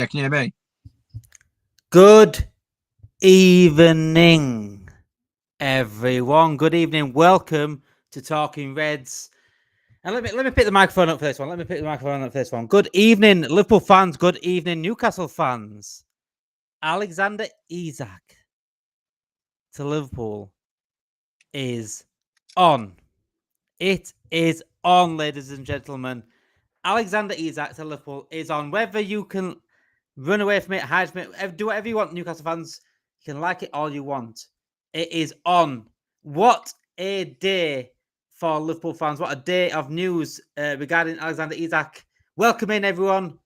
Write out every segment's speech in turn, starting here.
Yeah, can you hear me? Good evening, everyone. Good evening. Welcome to Talking Reds. And let me pick the microphone up for this one. Good evening, Liverpool fans. Good evening, Newcastle fans. Alexander Isak to Liverpool is on. It is on, ladies and gentlemen. Alexander Isak to Liverpool is on. Whether you can run away from it, hide from it, do whatever you want, Newcastle fans. You can like it all you want. It is on. What a day for Liverpool fans. What a day of news regarding Alexander Isak. Welcome in, everyone.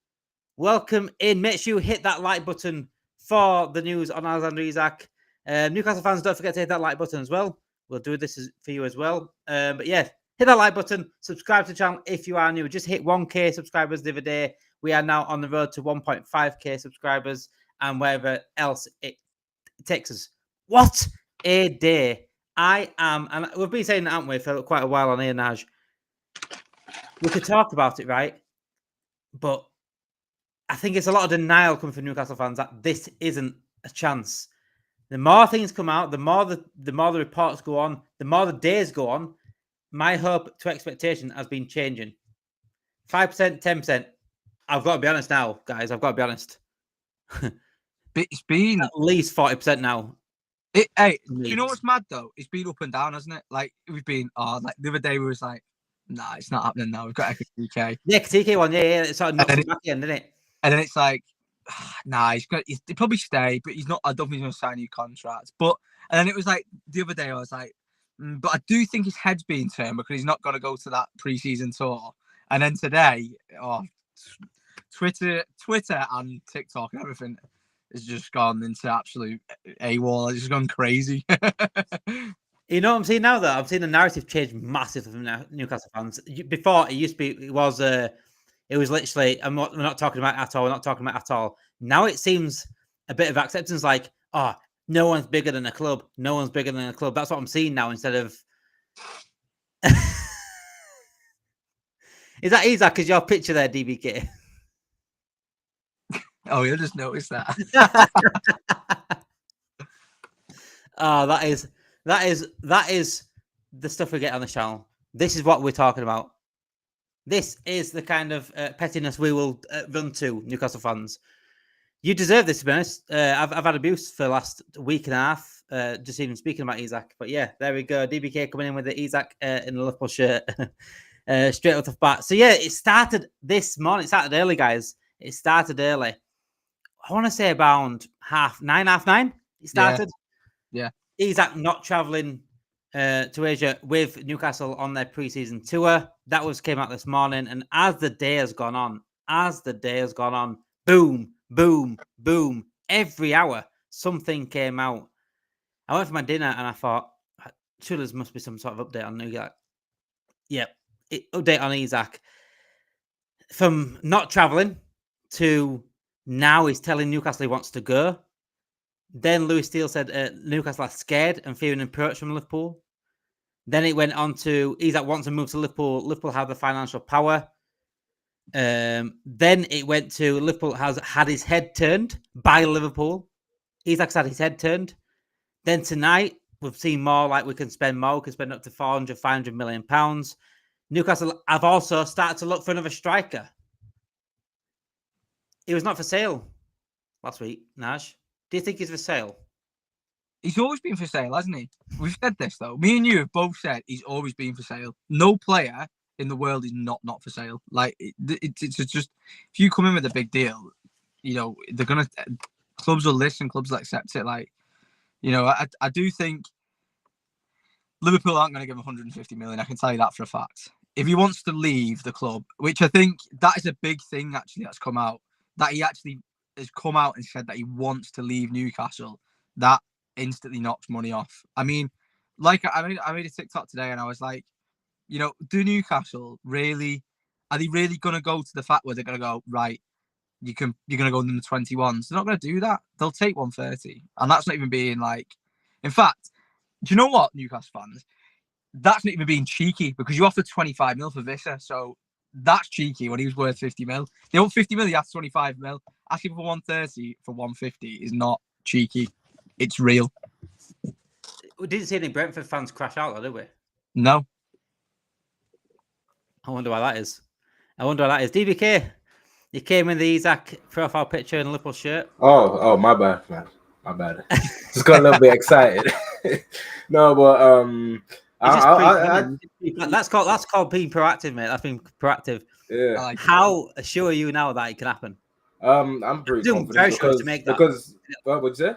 Welcome in. Make sure you hit that like button for the news on Alexander Isak. Newcastle fans, don't forget to hit that like button as well. We'll do this for you as well. But yeah, hit that like button. Subscribe to the channel if you are new. Just hit 1K subscribers the other day. We are now on the road to 1.5K subscribers and wherever else it takes us. What a day. I am, and we've been saying that, haven't we, for quite a while on here, Naj. We could talk about it, right? But I think it's a lot of denial coming from Newcastle fans that this isn't a chance. The more things come out, the more the reports go on, the more the days go on, my hope to expectation has been changing. 5%, 10%. I've got to be honest now, guys. I've got to be honest. It's been at least 40% now. Hey, do you know what's mad though? It's been up and down, hasn't it? Like we've been, like the other day we was like, nah, it's not happening now. We've got Ekatike. Yeah, Ekatike one, yeah. It sort of knocks him back again, didn't it? And then it's like, nah, he'll probably stay, but he's not. I don't think he's going to sign a new contract. But and then it was like the other day I was like, but I do think his head's being turned because he's not going to go to that preseason tour. And then today, Twitter and TikTok and everything has just gone into absolute AWOL. It's just gone crazy. You know what I'm seeing now, though? I'm seeing the narrative change massively from Newcastle fans. Before, it used to be, it was literally, we're not talking about it at all. Now it seems a bit of acceptance, like, oh, no one's bigger than a club. No one's bigger than a club. That's what I'm seeing now instead of... Is that Isak? Is your picture there, DBK? Oh, you'll just notice that. Oh, that is the stuff we get on the channel. This is what we're talking about. This is the kind of pettiness we will run to, Newcastle fans. You deserve this, to be honest. I've had abuse for the last week and a half, just even speaking about Isak. But yeah, there we go. DBK coming in with the Isak in the Liverpool shirt straight off the bat. So yeah, it started this morning. It started early, guys. It started early. I want to say about 9:30. It started. Yeah. Isak not traveling to Asia with Newcastle on their preseason tour. That came out this morning. And as the day has gone on, boom, boom, boom. Every hour, something came out. I went for my dinner and I thought, surely there must be some sort of update on Isak. Yep, update on Isak. From not traveling to now he's telling Newcastle he wants to go. Then Louis Steele said Newcastle are scared and fearing an approach from Liverpool. Then it went on to Isak wants to move to Liverpool. Liverpool have the financial power. Then it went to Liverpool has had his head turned by Liverpool. Isak's had his head turned. Then tonight we've seen more, like we can spend more. We can spend up to 400, 500 million pounds. Newcastle have also started to look for another striker. He was not for sale last week, Naj. Do you think he's for sale? He's always been for sale, hasn't he? We've said this, though. Me and you have both said he's always been for sale. No player in the world is not for sale. Like, it's just, if you come in with a big deal, you know, clubs will listen, clubs will accept it. Like, you know, I do think Liverpool aren't going to give him 150 million. I can tell you that for a fact. If he wants to leave the club, which I think that is a big thing, actually, that's come out, that he actually has come out and said that he wants to leave Newcastle, that instantly knocks money off. I mean, like I made a TikTok today and I was like, you know, do Newcastle really, are they really going to go to the fact where they're going to go, right, you're going to go in the 21s? They're not going to do that. They'll take 130. And that's not even being like, in fact, do you know what, Newcastle fans? That's not even being cheeky because you offered 25 mil for Visser. So That's cheeky when he was worth 50 mil. They want 50 mil, you have 25 mil. Asking for 130 for 150 is not cheeky. It's real. We didn't see any Brentford fans crash out, though, did we? No. I wonder why that is. DBK, you came in the Isak profile picture in a Liverpool shirt. Oh, my bad, man. My bad. Just got a little bit excited. No, but that's called being proactive, mate. That's being proactive. Yeah. Like How sure are you now that it can happen? I'm pretty confident very sure to make that. Because what would you say?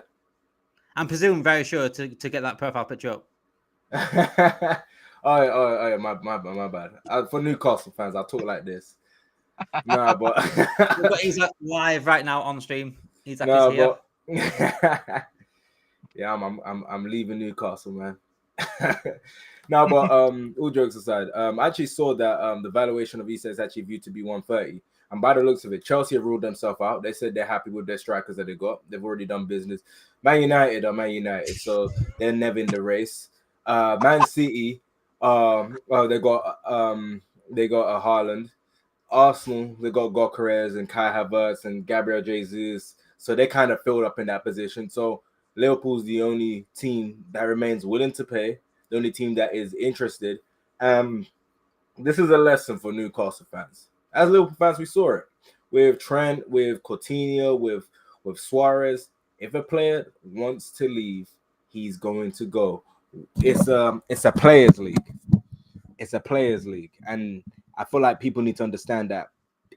I'm presuming very sure to get that profile picture up. Oh, my bad. For Newcastle fans, I'll talk like this. No, but he's live right now on stream. He's here. But yeah, I'm leaving Newcastle, man. No, but all jokes aside, I actually saw that the valuation of Isak is actually viewed to be 130. And by the looks of it, Chelsea have ruled themselves out. They said they're happy with their strikers that they got. They've already done business. Man United are Man United, so they're never in the race. Man City, they got a Haaland. Arsenal, they got Gyökeres and Kai Havertz and Gabriel Jesus. So they kind of filled up in that position. So Liverpool's the only team that remains willing to pay, the only team that is interested. This is a lesson for Newcastle fans. As Liverpool fans, we saw it with Trent, with Coutinho, with Suarez. If a player wants to leave, he's going to go. It's a players' league. It's a players' league, and I feel like people need to understand that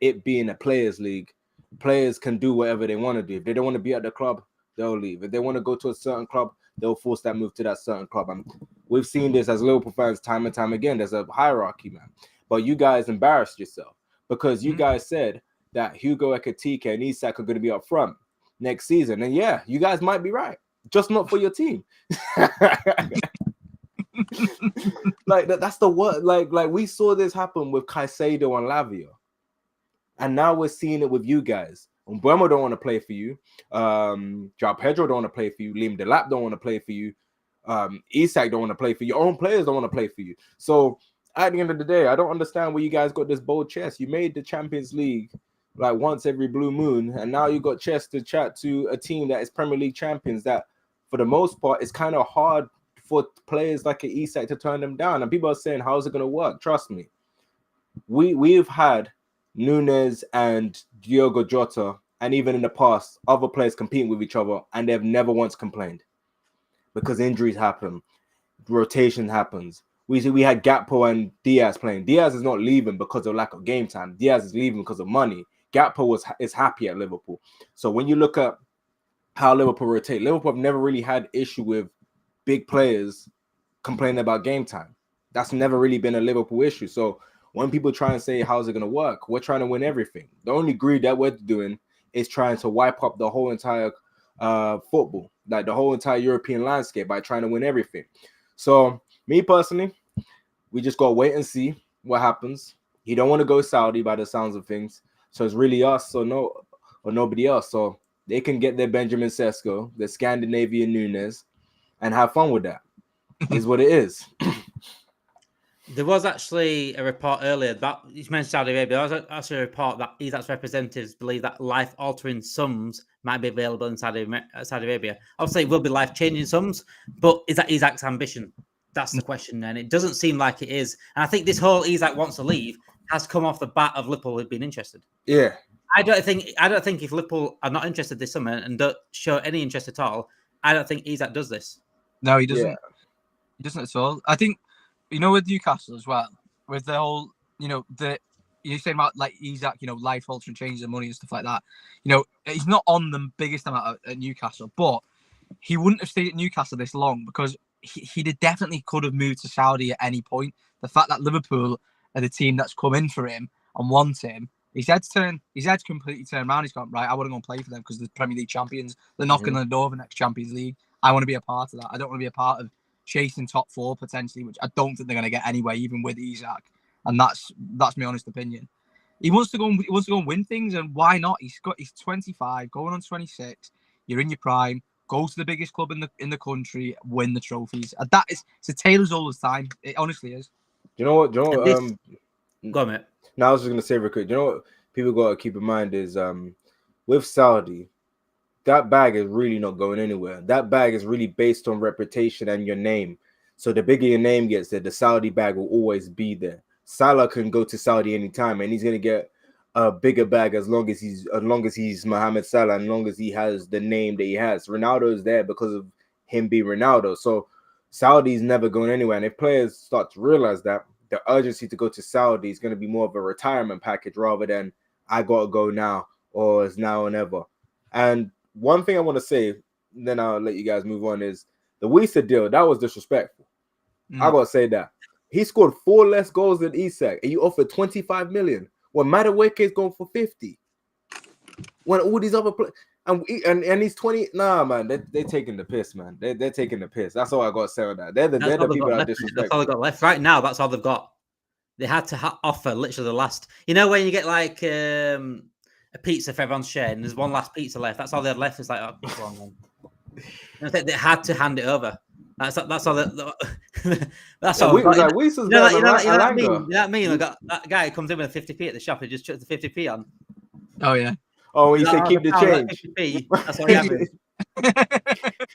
it being a players' league, players can do whatever they want to do. If they don't want to be at the club, they'll leave. If they want to go to a certain club, they'll force that move to that certain club. And we've seen this as Liverpool fans time and time again. There's a hierarchy, man. But you guys embarrassed yourself because you guys said that Hugo Ekitike and Isak are going to be up front next season. And yeah, you guys might be right. Just not for your team. Like that's the word. Like we saw this happen with Caicedo and Lavia, and now we're seeing it with you guys. Mbeumo don't want to play for you. João Pedro don't want to play for you. Liam Delap don't want to play for you. Isak don't want to play for you. Your own players don't want to play for you. So at the end of the day, I don't understand where you guys got this bold chest. You made the Champions League like once every blue moon, and now you got chest to chat to a team that is Premier League champions. That for the most part, it's kind of hard for players like an Isak to turn them down. And people are saying, how's it going to work? Trust me. We've had Nunes and Diogo Jota, and even in the past, other players competing with each other, and they've never once complained because injuries happen, rotation happens. We had Gakpo and Diaz playing. Diaz is not leaving because of lack of game time. Diaz is leaving because of money. Gakpo is happy at Liverpool. So when you look at how Liverpool rotate, Liverpool have never really had issue with big players complaining about game time. That's never really been a Liverpool issue. So when people try and say, how's it going to work? We're trying to win everything. The only greed that we're doing is trying to wipe up the whole entire football, like the whole entire European landscape by trying to win everything. So me personally, we just got to wait and see what happens. He don't want to go Saudi by the sounds of things. So it's really us or nobody else. So they can get their Benjamin Sesko, their Scandinavian Nunes, and have fun with that. Is what it is. There was actually a report earlier that you mentioned Saudi Arabia. There was actually a report that Isak's representatives believe that life-altering sums might be available in Saudi Arabia. Obviously, it will be life-changing sums, but is that Isak's ambition? That's the question, and it doesn't seem like it is. And I think this whole Isak wants to leave has come off the bat of Liverpool being interested. Yeah. I don't think if Liverpool are not interested this summer and don't show any interest at all, I don't think Isak does this. No, he doesn't. Yeah. He doesn't at all. I think, with Newcastle as well, with the whole, you're saying about like Isak, life altering changes and money and stuff like that. He's not on the biggest amount at Newcastle, but he wouldn't have stayed at Newcastle this long because he definitely could have moved to Saudi at any point. The fact that Liverpool are the team that's come in for him and want him, his head's completely turned around. He's gone, right, I want to go and play for them because they're Premier League champions. They're knocking on the door of the next Champions League. I want to be a part of that. I don't want to be a part of chasing top four potentially, which I don't think they're going to get anyway, even with Isak. And that's my honest opinion. He wants to go and win things, and why not? He's 25, going on 26. You're in your prime. Go to the biggest club in the country, win the trophies. It's a Taylor's all the time. It honestly is. You know what? Go on, mate. Now I was just gonna say real quick. You know what people got to keep in mind is with Saudi, that bag is really not going anywhere. That bag is really based on reputation and your name. So the bigger your name gets there, the Saudi bag will always be there. Salah can go to Saudi anytime, and he's gonna get a bigger bag as long as he's Mohamed Salah, and as long as he has the name that he has. Ronaldo is there because of him being Ronaldo. So Saudi's never going anywhere. And if players start to realize that, the urgency to go to Saudi is going to be more of a retirement package rather than I got to go now or it's now or never. And one thing I want to say, then I'll let you guys move on, is the Wisa deal. That was disrespectful. I got to say that. He scored 4 less goals than Isak, and you offered 25 million. When Madueke is going for 50. When all these other players, and he's 20. Nah, man, they're taking the piss, man. They're taking the piss. That's all I got to say on that. They're the people that are disrespectful. That's all they got left right now. That's all they've got. They had to offer literally the last. You know when you get like a pizza for everyone's share, and there's one last pizza left. That's all they had left. It's like, oh, come on, man. I think they had to hand it over. That's all. That's all. You know what I mean? You know what I mean? I got that guy who comes in with a 50p at the shop. He just chucks the 50p on. Oh yeah. Oh, you say keep the change. 50p, that's all he has.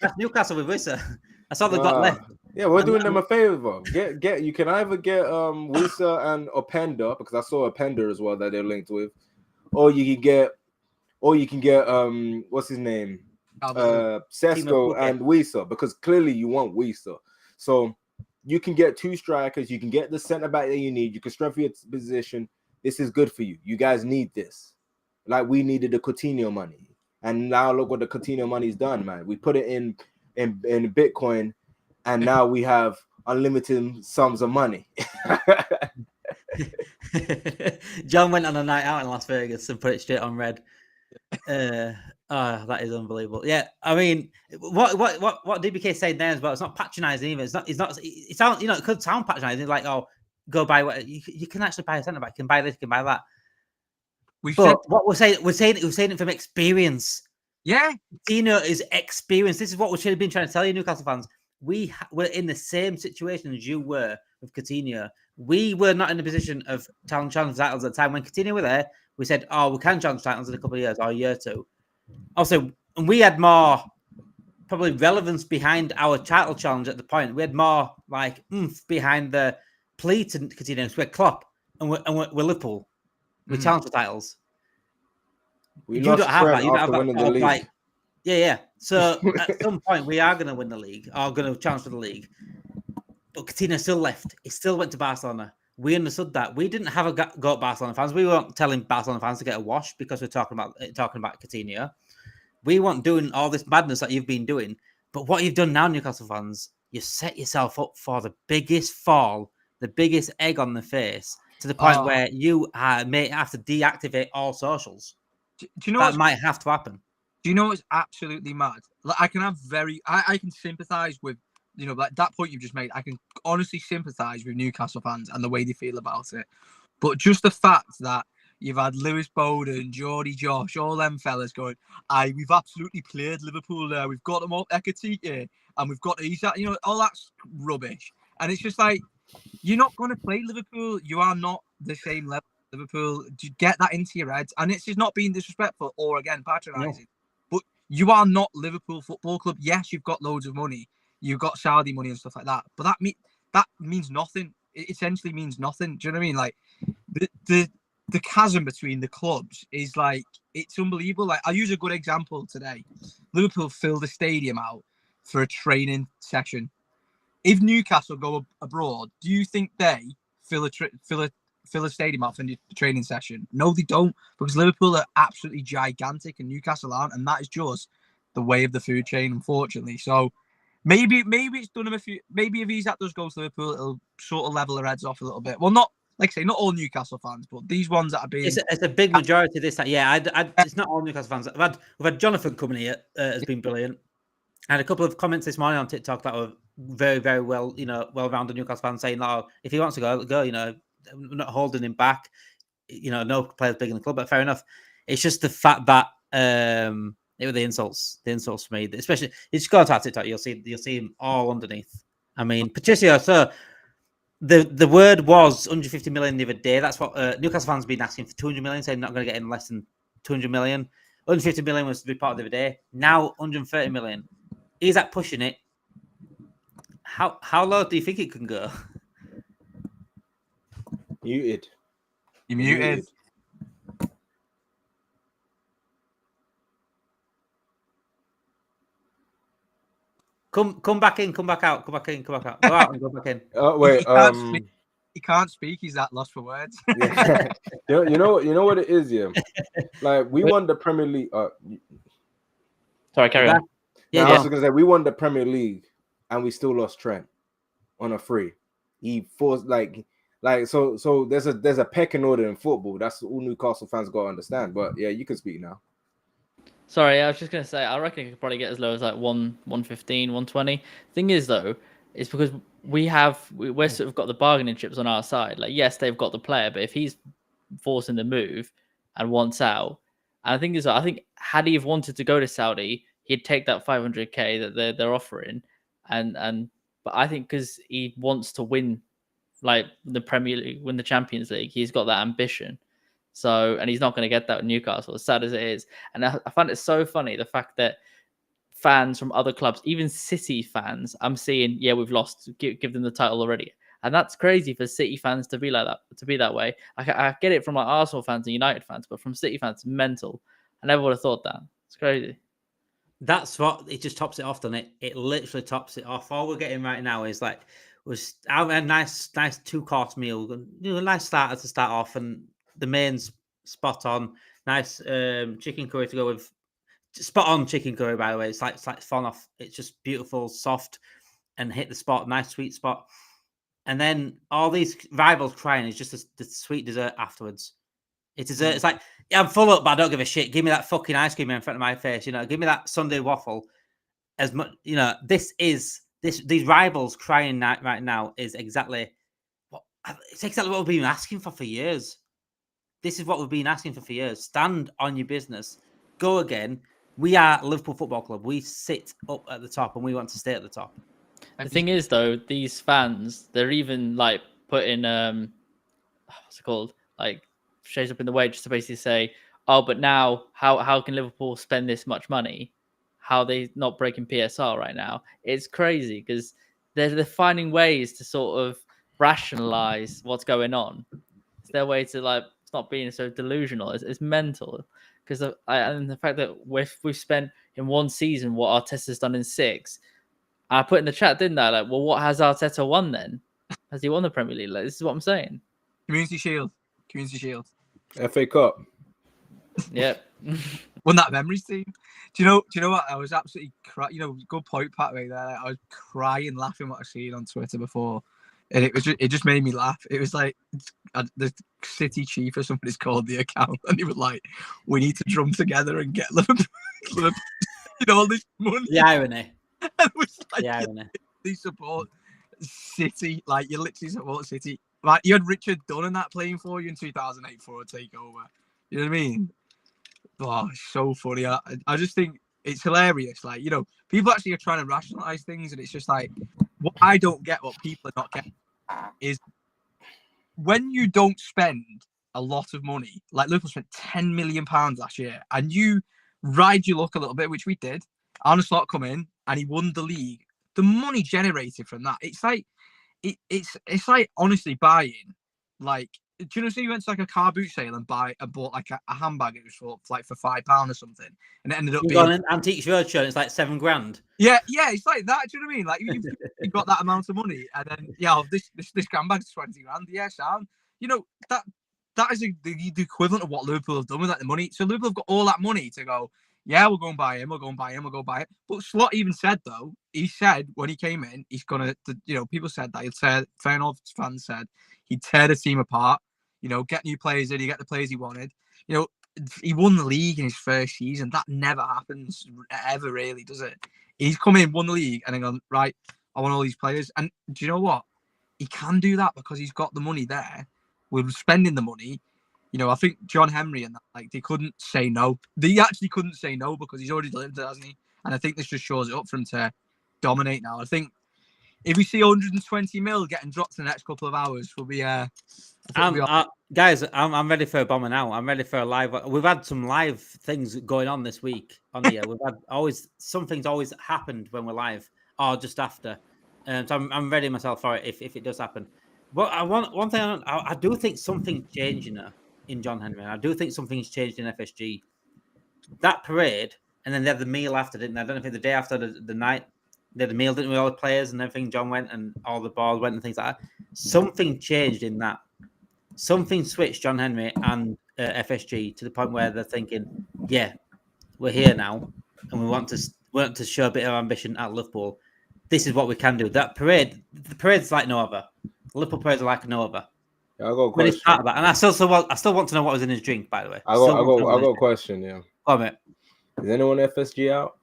That's Newcastle with Wisa. That's all they've got left. Yeah, we're doing them a favor. Get. You can either get Wisa and Openda, because I saw Openda as well that they're linked with, or you can get what's his name? Sesko and Wisa, because clearly you want Wisa. So you can get 2 strikers, you can get the centre back that you need, you can strengthen your position. This is good for you. You guys need this. Like we needed the Coutinho money. And now look what the Coutinho money's done, man. We put it in Bitcoin, and now we have unlimited sums of money. John went on a night out in Las Vegas and put it straight on red. That is unbelievable. Yeah, I mean, what DBK said there as well. It's not patronizing either. It sounds, you know, it could sound patronizing, like, oh, go buy what you can actually buy a centre back. You can buy this, you can buy that. What we're saying it from experience. Yeah, Coutinho is experience. This is what we should have been trying to tell you, Newcastle fans. We were in the same situation as you were with Coutinho. We were not in the position of challenge titles at the time. When Coutinho were there, we said, oh, we can challenge titles in a couple of years or a year or two. Also, we had more probably relevance behind our title challenge at the point. We had more like oomph behind the plea to Coutinho. So we're Klopp and we're Liverpool. We challenge the titles. You don't have that. You don't have that. Like, yeah. So at some point, we are going to win the league or going to challenge for the league. But Coutinho still left. He still went to Barcelona. We understood that. We didn't have a go at Barcelona fans. We weren't telling Barcelona fans to get a wash because we're talking about Coutinho. We weren't doing all this madness that you've been doing. But what you've done now, Newcastle fans, you set yourself up for the biggest fall, the biggest egg on the face, to the point where you may have to deactivate all socials. Do you know that might have to happen? Do you know what's absolutely mad? Like, I can sympathize with, you know, like that point you've just made. I can honestly sympathize with Newcastle fans and the way they feel about it. But just the fact that you've had Lewis Bowden, Geordie Josh, all them fellas going, we've absolutely played Liverpool there. We've got them all Ekatike and we've got Isak, you know, all that's rubbish. And it's just like, you're not going to play Liverpool. You are not the same level as Liverpool. You get that into your heads. And it's just not being disrespectful or, again, patronising. No. But you are not Liverpool Football Club. Yes, you've got loads of money. You've got Saudi money and stuff like that. But that means nothing. It essentially means nothing. Do you know what I mean? Like, the chasm between the clubs is like, it's unbelievable. Like, I'll use a good example today. Liverpool filled the stadium out for a training session. If Newcastle go abroad, do you think they fill a stadium out for the training session? No, they don't, because Liverpool are absolutely gigantic and Newcastle aren't, and that is just the way of the food chain, unfortunately. So maybe it's done him a few. Maybe if Isak does go to Liverpool, it'll sort of level their heads off a little bit. Well, not like I say, not all Newcastle fans, but these ones that are being. It's a big majority of this. Yeah, it's not all Newcastle fans. We've had Jonathan coming here. Has been brilliant. I had a couple of comments this morning on TikTok that were very, very well, you know, well-rounded Newcastle fans saying, "Oh, if he wants to go, you know, we're not holding him back. You know, no player's big in the club." But fair enough. It's just the fact that it was the insults for me, especially if you go to TikTok, you'll see them all underneath. I mean, Patricio. So the word was 150 million the other day. That's what Newcastle fans have been asking for 200 million, saying not going to get in less than 200 million. 150 million was reported the other day. Now 130 million. Is that pushing it? How low do you think it can go? Muted. You muted. Come back in, come back out, come back in, come back out. Go out and go back in. Oh wait, He can't speak. He's that lost for words. yeah. you know what it is, yeah. Like we won the Premier League. Sorry, carry on. Yeah, I was gonna say we won the Premier League and we still lost Trent on a free. He forced like so. There's a pecking order in football. That's all Newcastle fans got to understand. But yeah, you can speak now. Sorry, I was just gonna say I reckon it could probably get as low as like 115, 120. Thing is though, it's because we're sort of got the bargaining chips on our side. Like yes, they've got the player, but if he's forcing the move and wants out, and I think had he have wanted to go to Saudi, he'd take that 500k that they're offering, but I think because he wants to win like the Premier League, win the Champions League, he's got that ambition. So, and he's not going to get that with Newcastle, as sad as it is. And I find it so funny, the fact that fans from other clubs, even City fans, I'm seeing, yeah, we've lost, give them the title already. And that's crazy for City fans to be like that, to be that way. I get it from like Arsenal fans and United fans, but from City fans, mental. I never would have thought that. It's crazy. That's what it just tops it off, doesn't it? It literally tops it off. All we're getting right now is like a nice 2-course meal, a nice starter to start off, and the main's spot on. Nice chicken curry to go with. Spot on chicken curry, by the way. It's like falling off. It's just beautiful, soft, and hit the spot. Nice sweet spot. And then all these rivals crying is just the sweet dessert afterwards. It's dessert. It's like, yeah, I'm full up, but I don't give a shit. Give me that fucking ice cream in front of my face. Give me that Sunday waffle. As much, these rivals crying right now is exactly what we've been asking for years. This is what we've been asking for years. Stand on your business. Go again. We are Liverpool Football Club. We sit up at the top and we want to stay at the top. The thing is, though, these fans, they're even like putting, what's it called? Like, shades up in the way just to basically say, oh, but now how can Liverpool spend this much money? How are they not breaking PSR right now? It's crazy because they're finding ways to sort of rationalize what's going on. It's their way to like not being so delusional. It's mental because and the fact that we've spent in one season what Arteta's done in 6. I put in the chat, didn't I? Like, well, what has Arteta won then? Has he won the Premier League? Like, this is what I'm saying. Community Shield. FA Cup. Yep. Won that memories team. Do you know what? I was absolutely crying. Good point, Pat, right there. I was crying, laughing what I seen on Twitter before. And it just made me laugh. It was like the city chief or somebody's called the account, and he was like, "We need to drum together and get Liverpool, all this money." The irony. And it was like, the irony. You support City, like you literally support City. Like you had Richard Dunn and that playing for you in 2008 for a takeover. You know what I mean? Oh, it's so funny. I just think it's hilarious. Like people actually are trying to rationalize things, and it's just like what I don't get, what people are not getting, is when you don't spend a lot of money. Like Liverpool spent £10 million last year, and you ride your luck a little bit, which we did. Arne Slot come in and he won the league. The money generated from that, it's like it's like honestly buying like. Do you know? So you went to like a car boot sale and bought like a handbag. It was for £5 or something, and it ended up being an Antiques Roadshow. And it's like £7,000. Yeah, it's like that. Do you know what I mean? Like you got that amount of money, and then this handbag's £20,000. Yeah, Sam. That is the equivalent of what Liverpool have done with that the money. So Liverpool have got all that money to go. Yeah, we'll go and buy him. We'll go and buy it. But Slot even said though, he said when he came in, he's gonna. People said that he'd tear. Fair enough, fans said he'd tear the team apart. Get new players in, you get the players he wanted. He won the league in his first season. That never happens ever, really, does it? He's come in, won the league, and then gone, right, I want all these players. And do you know what? He can do that because he's got the money there. We're spending the money. I think John Henry and that, like, they couldn't say no. They actually couldn't say no because he's already delivered it, hasn't he? And I think this just shows it up for him to dominate now. I think if we see 120 mil getting dropped in the next couple of hours, we'll be. Guys, I'm ready for a bomber now. I'm ready for a live. We've had some live things going on this week on here. We've had something's always happened when we're live or just after. So I'm ready myself for it if it does happen. But I want one thing. I do think something changed in John Henry. I do think something's changed in FSG. That parade, and then they had the meal after, didn't they? I don't know if the day after the night they had the meal, didn't we? All the players and everything. John went and all the balls went and things like that. Something changed in that. Something switched John Henry and FSG to the point where they're thinking, yeah, we're here now, and we want to show a bit of ambition at Liverpool. This is what we can do. That parade, the parade's like no other. Liverpool parades are like no other. Yeah, I got a question. And I still want to know what was in his drink, by the way. I got a question. Yeah. Go on, mate. Is anyone FSG out?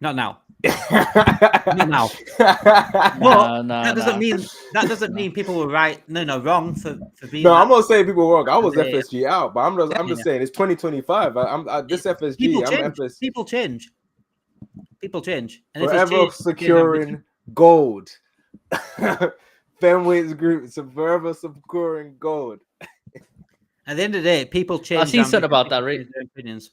Not now. Not now. But that doesn't mean people were right. No, wrong for being. No, I'm not saying people were wrong. I was FSG out, but I'm just saying it's 2025. This FSG. People change. And forever securing gold. Fenway's group is forever securing gold. At the end of the day, people change. I've seen something about that, right? Opinions.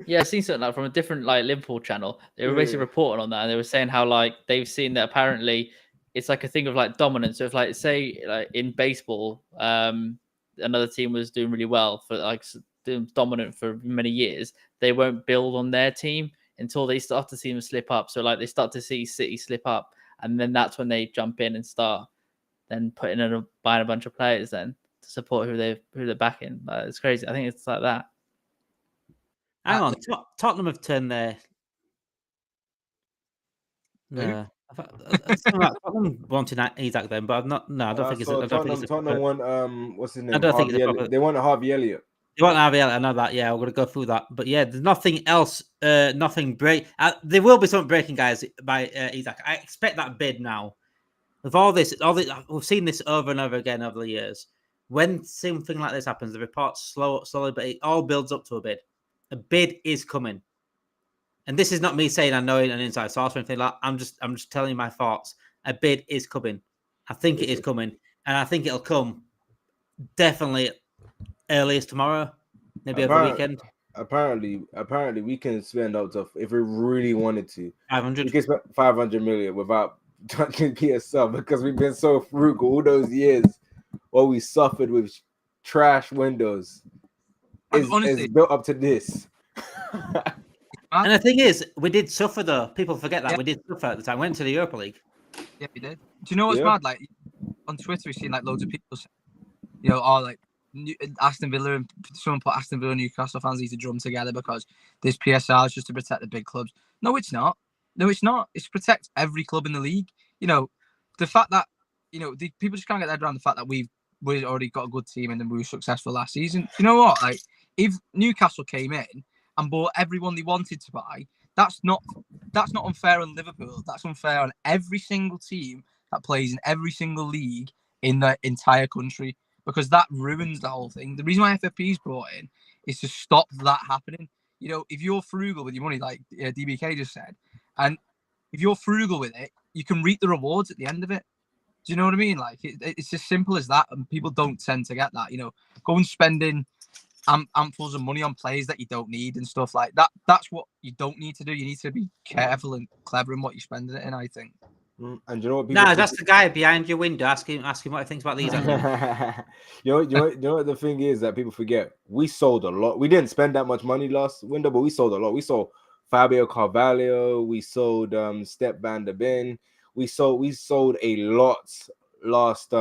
Yeah, I've seen something like from a different Liverpool channel. They were basically reporting on that, and they were saying how they've seen that apparently it's like a thing of dominance. So if say in baseball, another team was doing really well for doing dominant for many years, they won't build on their team until they start to see them slip up. So they start to see City slip up, and then that's when they jump in and start then buying a bunch of players then to support who they're backing. It's crazy. I think it's like that. Hang on, Tottenham have turned their. No, Tottenham wanted Isak then, but I'm not. No, I don't think it's. Tottenham won. What's his name? I don't think it's they want Harvey Elliot. You want Harvey Elliot? I know that. Yeah, we're gonna go through that. But yeah, there's nothing else. Nothing break. There will be something breaking, guys, by Isak. I expect that bid now. With all this, we've seen this over and over again over the years. When something like this happens, the reports slowly, but it all builds up to a bid. A bid is coming, and this is not me saying I know an inside source or anything like that. I'm just telling you my thoughts. A bid is coming. I think it is coming, and I think it'll come definitely earliest tomorrow, maybe over the weekend. Apparently, we can spend up to, if we really wanted to, 500. We can spend 500 million without touching PSL because we've been so frugal all those years. While we suffered with trash windows. Is built up to this. And the thing is, we did suffer though. People forget that we did suffer at the time. Went to the Europa League. Yeah, we did. Do you know what's mad? On Twitter, we've seen loads of people say, Aston Villa and someone put Aston Villa and Newcastle fans need to drum together because this PSL is just to protect the big clubs. No, it's not. It's to protect every club in the league. The fact that the people just can't get their head around the fact that we've already got a good team and then we were successful last season. You know what? If Newcastle came in and bought everyone they wanted to buy, that's not unfair on Liverpool. That's unfair on every single team that plays in every single league in the entire country because that ruins the whole thing. The reason why FFP is brought in is to stop that happening. If you're frugal with your money, like DBK just said, and if you're frugal with it, you can reap the rewards at the end of it. Do you know what I mean? It's as simple as that, and people don't tend to get that. Go and spending handfuls of money on players that you don't need and stuff like that. That's what you don't need to do. You need to be careful and clever in what you're spending it in, I think. And you know what? That's the guy behind your window. Ask him what he thinks about these. you know what the thing is that people forget? We sold a lot. We didn't spend that much money last window, but we sold a lot. We sold Fabio Carvalho. We sold Step Van der Ben. We sold a lot last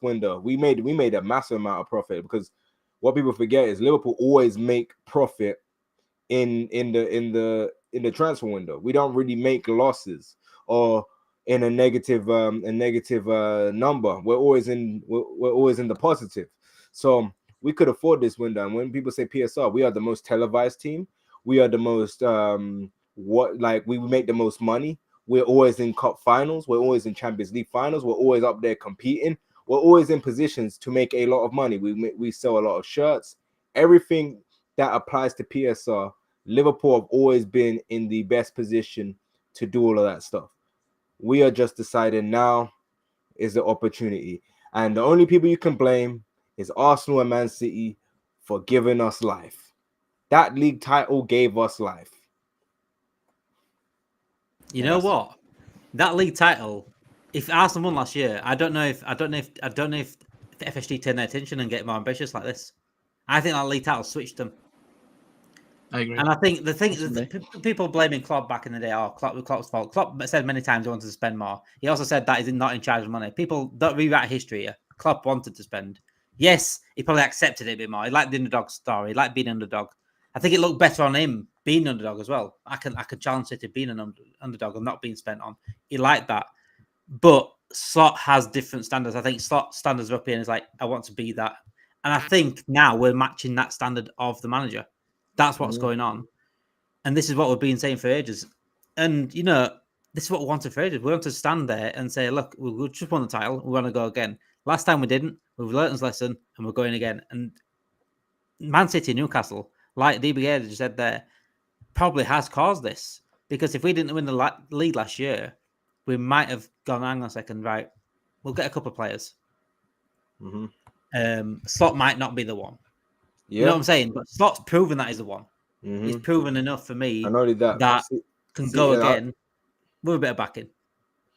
window. We made a massive amount of profit because what people forget is Liverpool always make profit in the transfer window. We don't really make losses or in a negative number. We're always in the positive. So we could afford this window. And when people say PSR, we are the most televised team. We are the most we make the most money. We're always in cup finals. We're always in Champions League finals. We're always up there competing. We're always in positions to make a lot of money. We sell a lot of shirts. Everything that applies to PSR, Liverpool have always been in the best position to do all of that stuff. we are just deciding now is the opportunity. And the only people you can blame is Arsenal and Man City for giving us life. That league title gave us life. You know what? That league title, if Arsenal won last year, I don't know if FSG turned their attention and get more ambitious like this. I think that league title switched them. I agree. And I think people blaming Klopp back in the day, Klopp's fault. Klopp said many times he wanted to spend more. He also said that he's not in charge of money. People don't rewrite history here. Klopp wanted to spend. Yes, he probably accepted it a bit more. He liked the underdog story. He liked being underdog. I think it looked better on him being underdog as well. I can challenge it to being an underdog and not being spent on. He liked that. But Slot has different standards. I think Slot standards are up here and is like, I want to be that. And I think now we're matching that standard of the manager. That's what's going on. And this is what we've been saying for ages. And, you know, this is what we wanted for ages. We want to stand there and say, look, we just won the title. We want to go again. Last time we didn't. We've learned this lesson and we're going again. And Man City, Newcastle, like DBA just said there, probably has caused this. Because if we didn't win the league last year, we might have gone, hang on a second, right, we'll get a couple of players. Slot might not be the one. Yeah. You know what I'm saying? But Slot's proven that he's the one. He's proven enough for me that can go again with a bit of backing.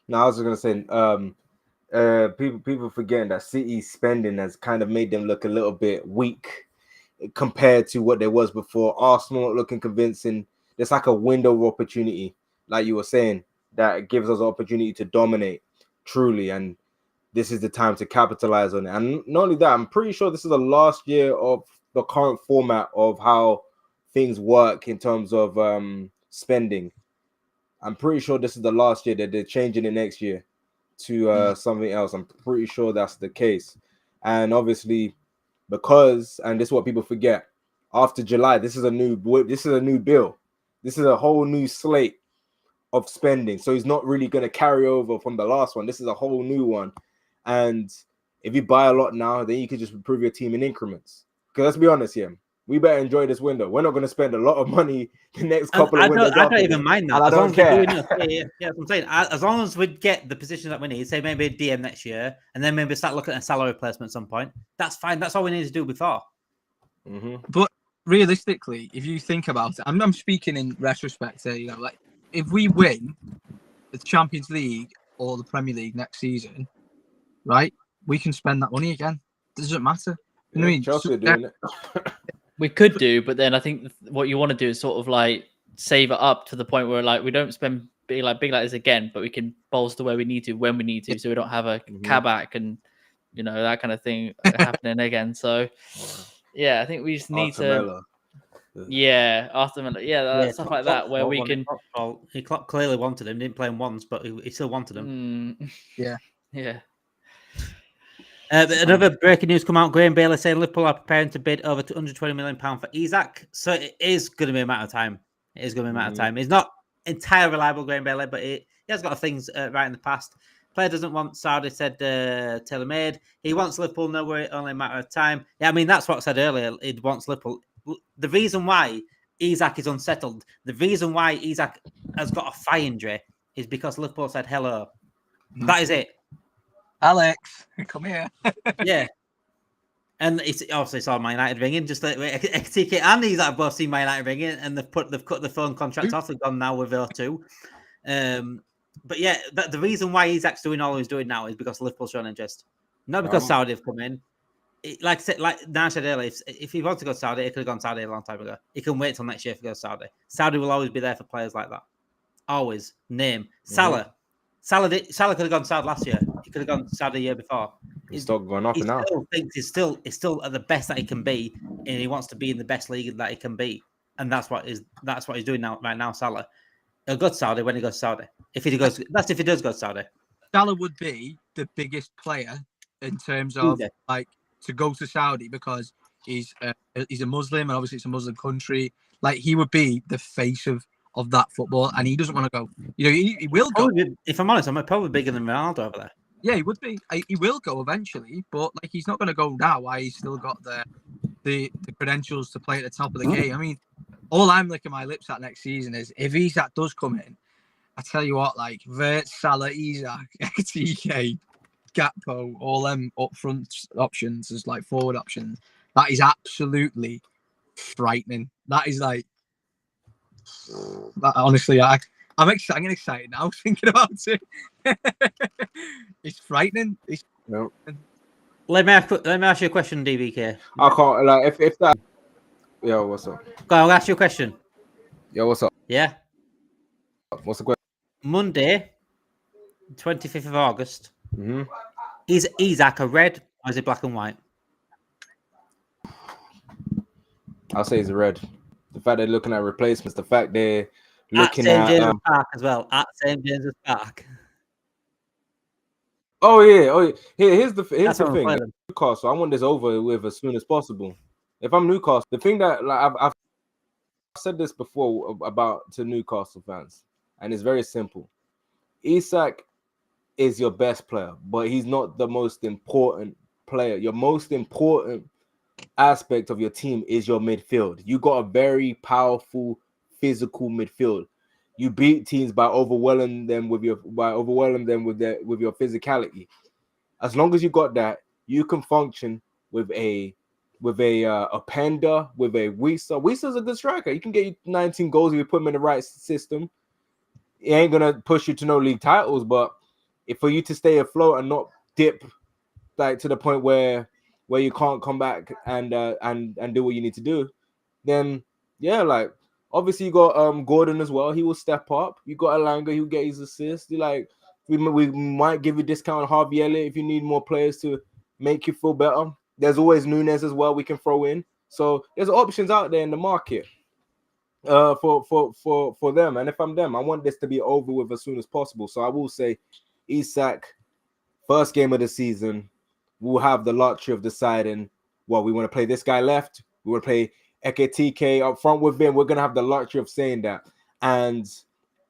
No, I was just going to say, people forgetting that City's spending has kind of made them look a little bit weak compared to what there was before. Arsenal not looking convincing. There's like a window of opportunity, like you were saying, that gives us an opportunity to dominate truly. And this is the time to capitalize on it. And not only that, I'm pretty sure this is the last year of the current format of how things work in terms of spending. I'm pretty sure this is the last year, that they're changing it next year to something else. I'm pretty sure that's the case. And obviously, because, and this is what people forget, after July, this is a new bill. This is a whole new slate of spending. So he's not really going to carry over from the last one. This is a whole new one. And if you buy a lot now, then you can just improve your team in increments. Because let's be honest here, we better enjoy this window. We're not going to spend a lot of money the next couple of windows. I don't even mind that. And I don't care. Yeah, I'm saying, as long as we get the position that we need, say maybe a DM next year, and then maybe start looking at a salary replacement at some point, that's fine. That's all we need to do before. But realistically, if you think about it, I'm speaking in retrospect here, you know, like if we win the Champions League or the Premier League next season, right, we can spend that money again. It doesn't matter. You know what I mean? Chelsea are doing it. We could do, but then I think what you want to do is sort of like save it up to the point where like we don't spend big like this again, but we can bolster where we need to when we need to, so we don't have a Kabak and you know that kind of thing happening again. So yeah, I think we just need to. Yeah, after stuff like that where we can. He clearly wanted him. Didn't play him once, but he still wanted him. Yeah. Another breaking news come out. Graham Bailey saying Liverpool are preparing to bid over £220 million for Isak. So it is going to be a matter of time. He's not entirely reliable, Graham Bailey, but he has got things right in the past. Player doesn't want Saudi, said TaylorMade. He wants Liverpool, no worry, only a matter of time. Yeah, I mean, that's what I said earlier. He wants Liverpool. The reason why Isak is unsettled, the reason why Isak has got a thigh injury is because Liverpool said hello. That is it. Alex, come here. Yeah. And it's obviously saw Man United ringing, just like TK and Isak both seen Man United ringing, and they've cut the phone contract off. They've gone now with O2. But yeah, the reason why Isak's doing all he's doing now is because Liverpool's showing interest. Not because Saudi have come in. Like I said earlier, if he wants to go to Saudi, he could have gone to Saudi a long time ago. He can wait till next year if he goes to Saudi. Saudi will always be there for players like that. Always. Name. Salah. Salah could have gone to Saudi last year. He could have gone to Saudi the year before. He's still going up now. He thinks he's still at the best that he can be, and he wants to be in the best league that he can be. And that's what he's doing right now, Salah. He'll go to Saudi when he goes to Saudi. If he does go to Saudi. Salah would be the biggest player in terms of like to go to Saudi because he's a Muslim and obviously it's a Muslim country. Like he would be the face of that football, and he doesn't want to go. You know, he will go. If I'm honest, I'm probably bigger than Ronaldo over there. Yeah, he would be. He will go eventually, but like he's not going to go now. Why he's still got the credentials to play at the top of the game. I mean, all I'm licking my lips at next season is if Isak does come in I tell you what, like Vert, Salah, Isak, TK, Gakpo, all them up front options as like forward options. That is absolutely frightening. That is like, honestly, I'm excited. I'm getting excited now thinking about it. It's frightening. It's No. Let me ask you a question, DBK. I can't like if that. Yo, what's up? Go on, I'll ask you a question. Yo, what's up? Yeah. What's the question? Monday, 25th of August. Mm-hmm. Is Isak a red or is it black and white? I'll say it's a red. The fact they're looking at replacements, the fact they're looking St. at James's Park as well. At St. James's Park. Oh yeah. Here's the That's thing. what I'm playing. Newcastle, I want this over with as soon as possible. If I'm Newcastle, the thing that like I've said this before about to Newcastle fans, and it's very simple. Isak is your best player, but he's not the most important player. Your most important aspect of your team is your midfield. You got a very powerful physical midfield. You beat teams by overwhelming them with your physicality. As long as you got that, you can function with a Panda, with a Wisa. Wisa's a good striker. He can get you 19 goals if you put him in the right system. He ain't gonna push you to no league titles, but if for you to stay afloat and not dip like to the point where you can't come back and do what you need to do, then yeah, like obviously you got Gordon as well. He will step up. You got Alanga, he'll get his assist. Like we might give you a discount on Harvey Elliot if you need more players to make you feel better. There's always Nunes as well we can throw in. So there's options out there in the market for them. And if I'm them, I want this to be over with as soon as possible. So I will say Isak, first game of the season, we'll have the luxury of deciding, well, we want to play this guy left, we want to play Ekitike up front with him. We're going to have the luxury of saying that. And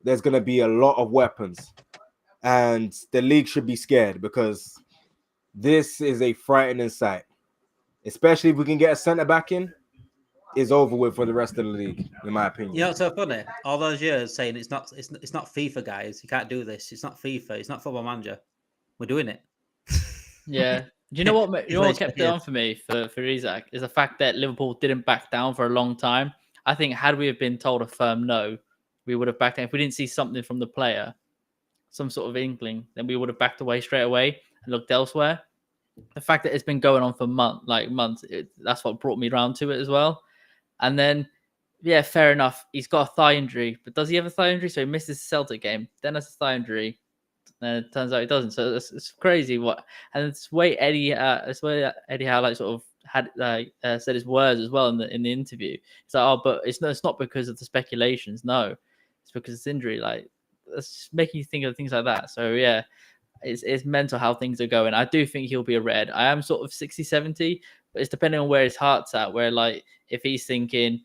there's going to be a lot of weapons. And the league should be scared because this is a frightening sight. Especially if we can get a centre back in, it's over with for the rest of the league, in my opinion. You know what's so funny? All those years saying it's not FIFA, guys. You can't do this. It's not FIFA. It's not Football Manager. We're doing it. Yeah. Do you know what? You know what kept it on for me for Isak is the fact that Liverpool didn't back down for a long time. I think had we have been told a firm no, we would have backed down. If we didn't see something from the player, some sort of inkling, then we would have backed away straight away and looked elsewhere. The fact that it's been going on for months, that's what brought me around to it as well. And then, yeah, fair enough. He's got a thigh injury, but does he have a thigh injury? So he missed his Celtic game, then has a thigh injury, and it turns out he doesn't. So it's crazy what. And it's the way Eddie Howe like sort of had said his words as well in the interview. It's like, oh, but it's not because of the speculations. No, it's because it's injury. Like that's just making you think of things like that. So yeah. It's mental how things are going. I do think he'll be a red. I am sort of 60-70, but it's depending on where his heart's at. Where like if he's thinking,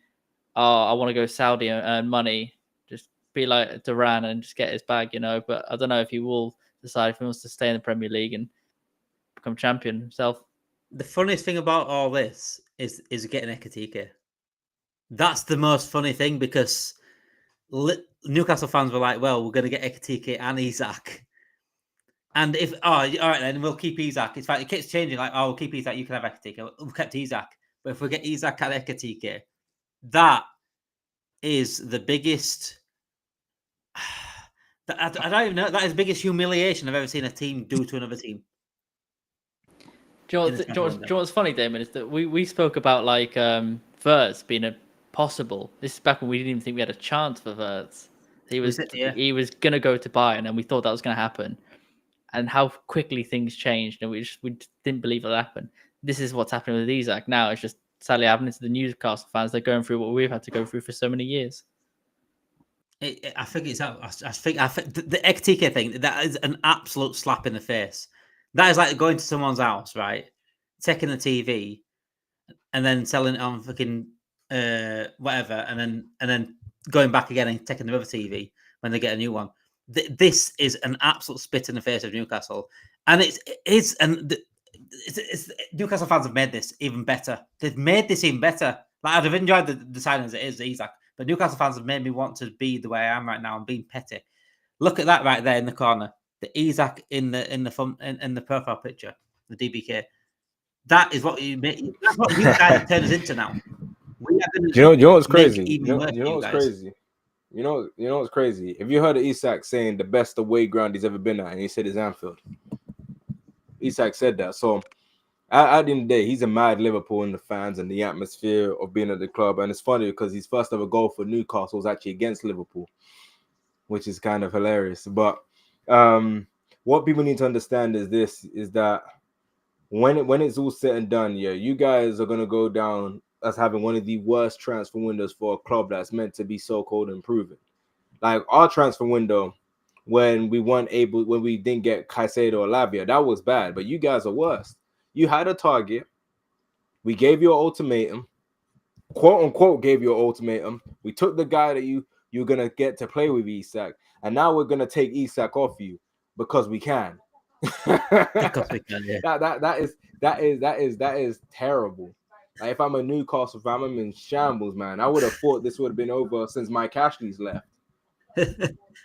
oh, I want to go Saudi and earn money, just be like Duran and just get his bag, you know. But I don't know if he will decide if he wants to stay in the Premier League and become champion himself. The funniest thing about all this is getting Ekitike. That's the most funny thing because Newcastle fans were like, well, we're going to get Ekitike and Isak. And if, all right, then we'll keep Isak. It's like it keeps changing. Like, oh, we'll keep Isak. You can have Ekitike. We've kept Isak. But if we get Isak and Ekitike, that is the biggest. I don't even know. That is the biggest humiliation I've ever seen a team do to another team. Do you know what's funny, Damon, is that we spoke about like Verts being a possible. This is back when we didn't even think we had a chance for Verts. He was going to go to Bayern, and we thought that was going to happen. And how quickly things changed, and we didn't believe it would happen. This is what's happening with Isak now. It's just sadly happening to the Newcastle fans. They're going through what we've had to go through for so many years. I think the Ekitike thing, that is an absolute slap in the face. That is like going to someone's house, right? Taking the TV and then selling it on fucking whatever, and then going back again and taking the other TV when they get a new one. This is an absolute spit in the face of Newcastle, and it's Newcastle fans have made this even better. They've made this even better. Like I'd have enjoyed the signing as it is, Isak, but Newcastle fans have made me want to be the way I am right now and being petty. Look at that right there in the corner. The Isak in the profile picture, the DBK. That is what you make. That's what you guys turn us into now. We are going to You know what's make crazy? it even worse You know for what's guys. crazy? You know what's crazy? If you heard of Isak saying the best away ground he's ever been at, and he said it's Anfield. Isak said that. So at the end of the day, he's a mad Liverpool and the fans and the atmosphere of being at the club. And it's funny because his first ever goal for Newcastle was actually against Liverpool, which is kind of hilarious. But what people need to understand is that when it's all said and done, yeah, you guys are gonna go down as having one of the worst transfer windows for a club that's meant to be so-called improving. Like our transfer window, when we didn't get Caicedo or Lavia, that was bad. But you guys are worse. You had a target. We gave you an ultimatum, quote unquote, gave you an ultimatum. We took the guy that you're gonna get to play with Isak, and now we're gonna take Isak off you because we can. Because we can, yeah. That is terrible. Like if I'm a Newcastle fan, I'm in shambles, man. I would have thought this would have been over since Mike Ashley's left.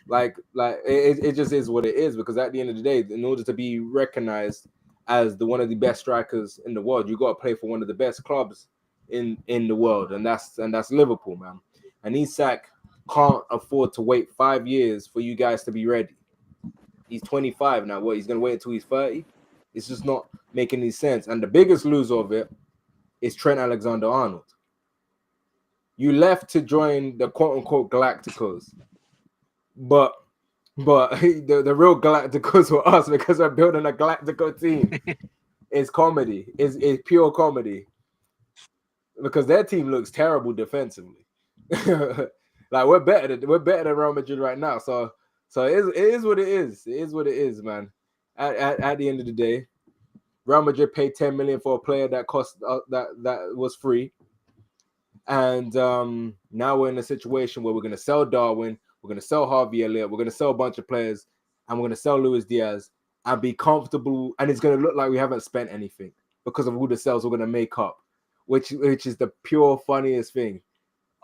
like it just is what it is, because at the end of the day, in order to be recognized as one of the best strikers in the world, you got to play for one of the best clubs in the world, and that's Liverpool, man. And Isak can't afford to wait 5 years for you guys to be ready. He's 25 now. What, he's gonna wait until he's 30? It's just not making any sense. And the biggest loser of it is Trent Alexander-Arnold. You left to join the quote-unquote Galacticos, but the real Galacticos were us, because we're building a Galactico team. It's comedy. It's pure comedy, because their team looks terrible defensively. Like we're better than Real Madrid right now. So it is what it is. It is what it is, man. At the end of the day, Real Madrid paid 10 million for a player that cost that was free, and now we're in a situation where we're going to sell Darwin, we're going to sell Harvey Elliot, we're going to sell a bunch of players, and we're going to sell Luis Diaz and be comfortable, and it's going to look like we haven't spent anything because of all the sales we're going to make up, which is the pure funniest thing.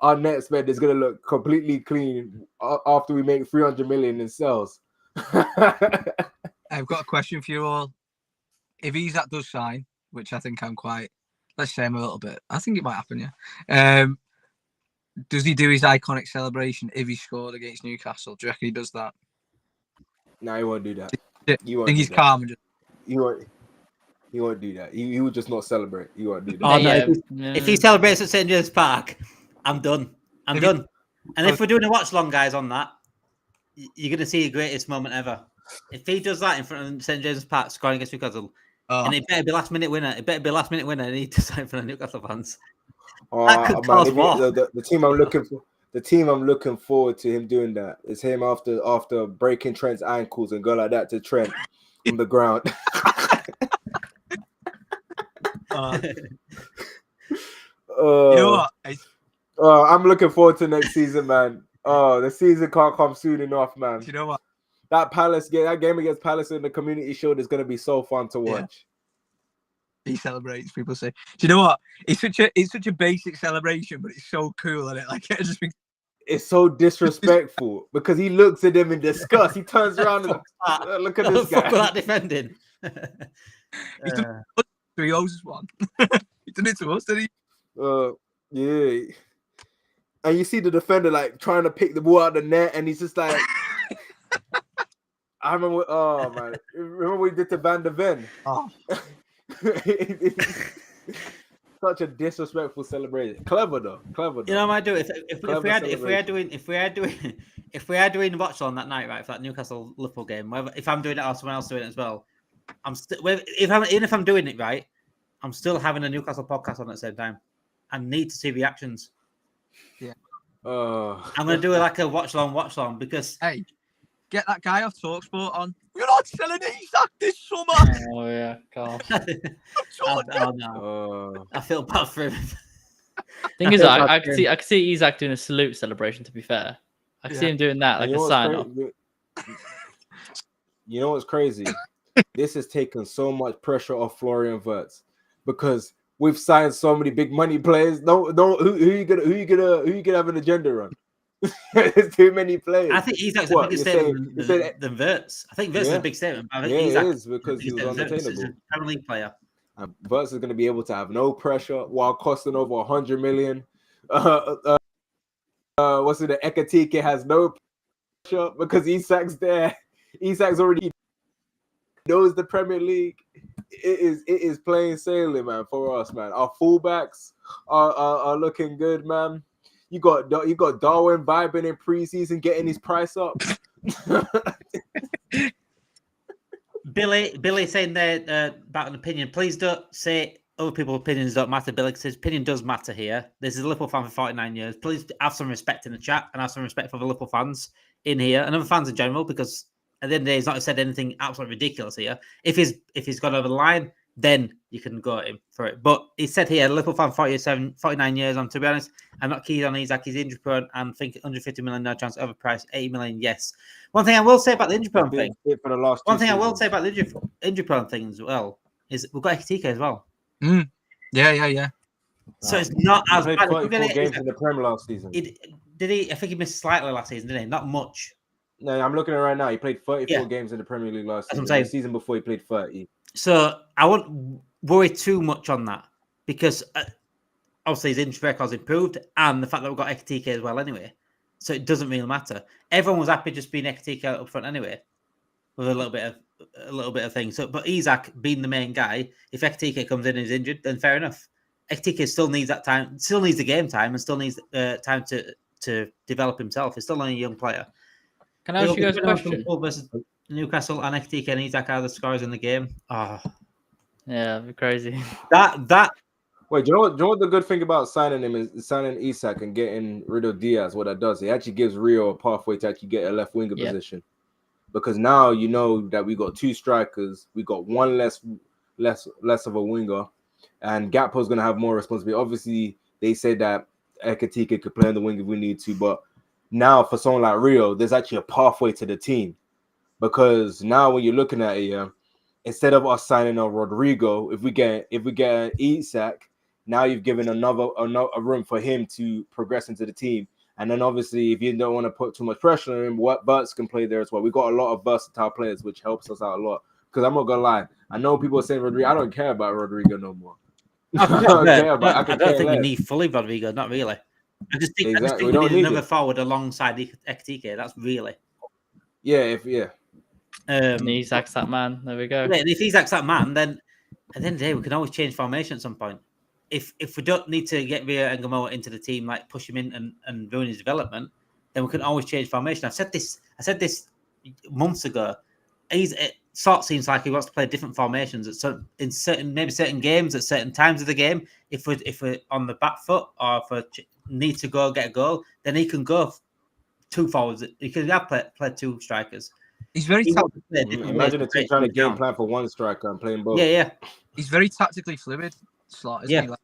Our net spend is going to look completely clean after we make 300 million in sales. I've got a question for you all. If Isak does sign, which I think let's say I'm a little bit, I think it might happen, yeah. Does he do his iconic celebration if he scored against Newcastle? Do you reckon he does that? No, he won't do that. I think he's calm and just... He won't do that. He would just not celebrate. He won't do that. Oh, no. If he celebrates at St. James Park, I'm done. I'm done. And if we're doing a watch long, guys, on that, you're going to see the greatest moment ever. If he does that in front of St. James Park, scoring against Newcastle, and it better be last minute winner. It better be last minute winner, and he does that in front of Newcastle fans. That could cause war. The team I'm looking forward to him doing that is him after breaking Trent's ankles and go like that to Trent on the ground. You know what? I'm looking forward to next season, man. Oh, the season can't come soon enough, man. You know what? That game against Palace in the Community Shield is going to be so fun to watch. Yeah. He celebrates. People say, "Do you know what? It's such a basic celebration, but it's so cool, isn't it? Like it's so disrespectful because he looks at them in disgust. He turns around and look at this guy. That defending. He's done he owes us one. He done it to us, did he? Yeah. And you see the defender like trying to pick the ball out of the net, and he's just like, I remember. Oh man, remember what he did to Van de Ven? Oh. Such a disrespectful celebration. Clever though. You know what I do? If we are doing watch on that night, right, for that Newcastle Liverpool game, if I'm doing it or someone else doing it as well, even if I'm doing it right, I'm still having a Newcastle podcast on at the same time. I need to see reactions. Yeah. I'm gonna do like a watch long because get that guy off TalkSport on. We're not selling Isak this summer. Oh yeah, God. I feel bad for him. Thing is, I could see Isak doing a salute celebration. To be fair, I could see him doing that, like a sign off. You know what's crazy? This has taken so much pressure off Florian Wirtz because we've signed so many big money players. No, who you gonna have an agenda on? There's too many players. I think Isak's a What, bigger you're statement saying- than Wirtz. I think Wirtz is Yeah. a big statement. But I think Yeah, it Isak is because he was Wirtz is unattainable. a Premier League player. And Wirtz is going to be able to have no pressure while costing over 100 million. What's it? The Ekatike has no pressure because Isak's there. Isak's already knows the Premier League. It is plain sailing, man, for us, man. Our fullbacks are looking good, man. You got Darwin vibing in preseason, getting his price up. Billy saying there about an opinion. Please don't say other people's opinions don't matter. Billy says opinion does matter here. This is a Liverpool fan for 49 years. Please have some respect in the chat and have some respect for the Liverpool fans in here and other fans in general, because at the end of the day, he's not said anything absolutely ridiculous here. If he's gone over the line, then you can go at him for it. But he said here, Liverpool fan 49 years on. To be honest, I'm not keen on Isak. He's injury prone and think 150 million no chance, overpriced 80 million. Yes. One thing I will say about the injury prone thing. For the last One thing I will say about the injury prone thing as well is we've got Ekatike as well. Yeah. So it's not as played bad. 34 games in the Premier last season. Did he? I think he missed slightly last season, didn't he? Not much. No, I'm looking at it right now. He played 34 games in the Premier League last That's what I'm season. saying. The season before he played 30. So I won't worry too much on that because obviously his injury record's improved and the fact that we've got Ekatike as well anyway. So it doesn't really matter. Everyone was happy just being Ekatike up front anyway, with a little bit of things. So, but Isak being the main guy, if Ekatike comes in and is injured, then fair enough. Ekatike still needs that time, still needs the game time, and still needs time to develop himself. He's still only a young player. Can I ask you guys a question? Versus Newcastle and Ekatike and Isak are the scorers in the game. Oh, yeah, it'd be crazy. That. Wait, do you know what the good thing about signing him is signing Isak and getting rid of Diaz? What that does, it actually gives Rio a pathway to actually get a left winger position. Because now you know that we got two strikers, we got one less of a winger, and Gakpo's gonna have more responsibility. Obviously, they said that Ekatike could play on the wing if we need to, but now for someone like Rio, there's actually a pathway to the team. Because now when you're looking at it, instead of us signing a Rodrigo, if we get an Isak, now you've given a room for him to progress into the team. And then obviously, if you don't want to put too much pressure on him, Burt's can play there as well. We got a lot of versatile players, which helps us out a lot. Because I'm not gonna lie, I know people are saying Rodrigo. I don't care about Rodrigo no more. I don't think we need fully Rodrigo, not really. I just think we need another forward alongside Ekatike. That's really. Isak's that man. There we go. Yeah, if Isak's that man, then at the end of the day, we can always change formation at some point. If we don't need to get Rio and Gamoa into the team, like push him in and ruin his development, then we can always change formation. I said this months ago. It sort of seems like he wants to play different formations in certain games at certain times of the game. If we're on the back foot or if we need to go get a goal, then he can go two forwards. He can have play two strikers. He's very imagine a team trying to game plan for one striker and playing both. Yeah. He's very tactically fluid. Slot, isn't he? Like,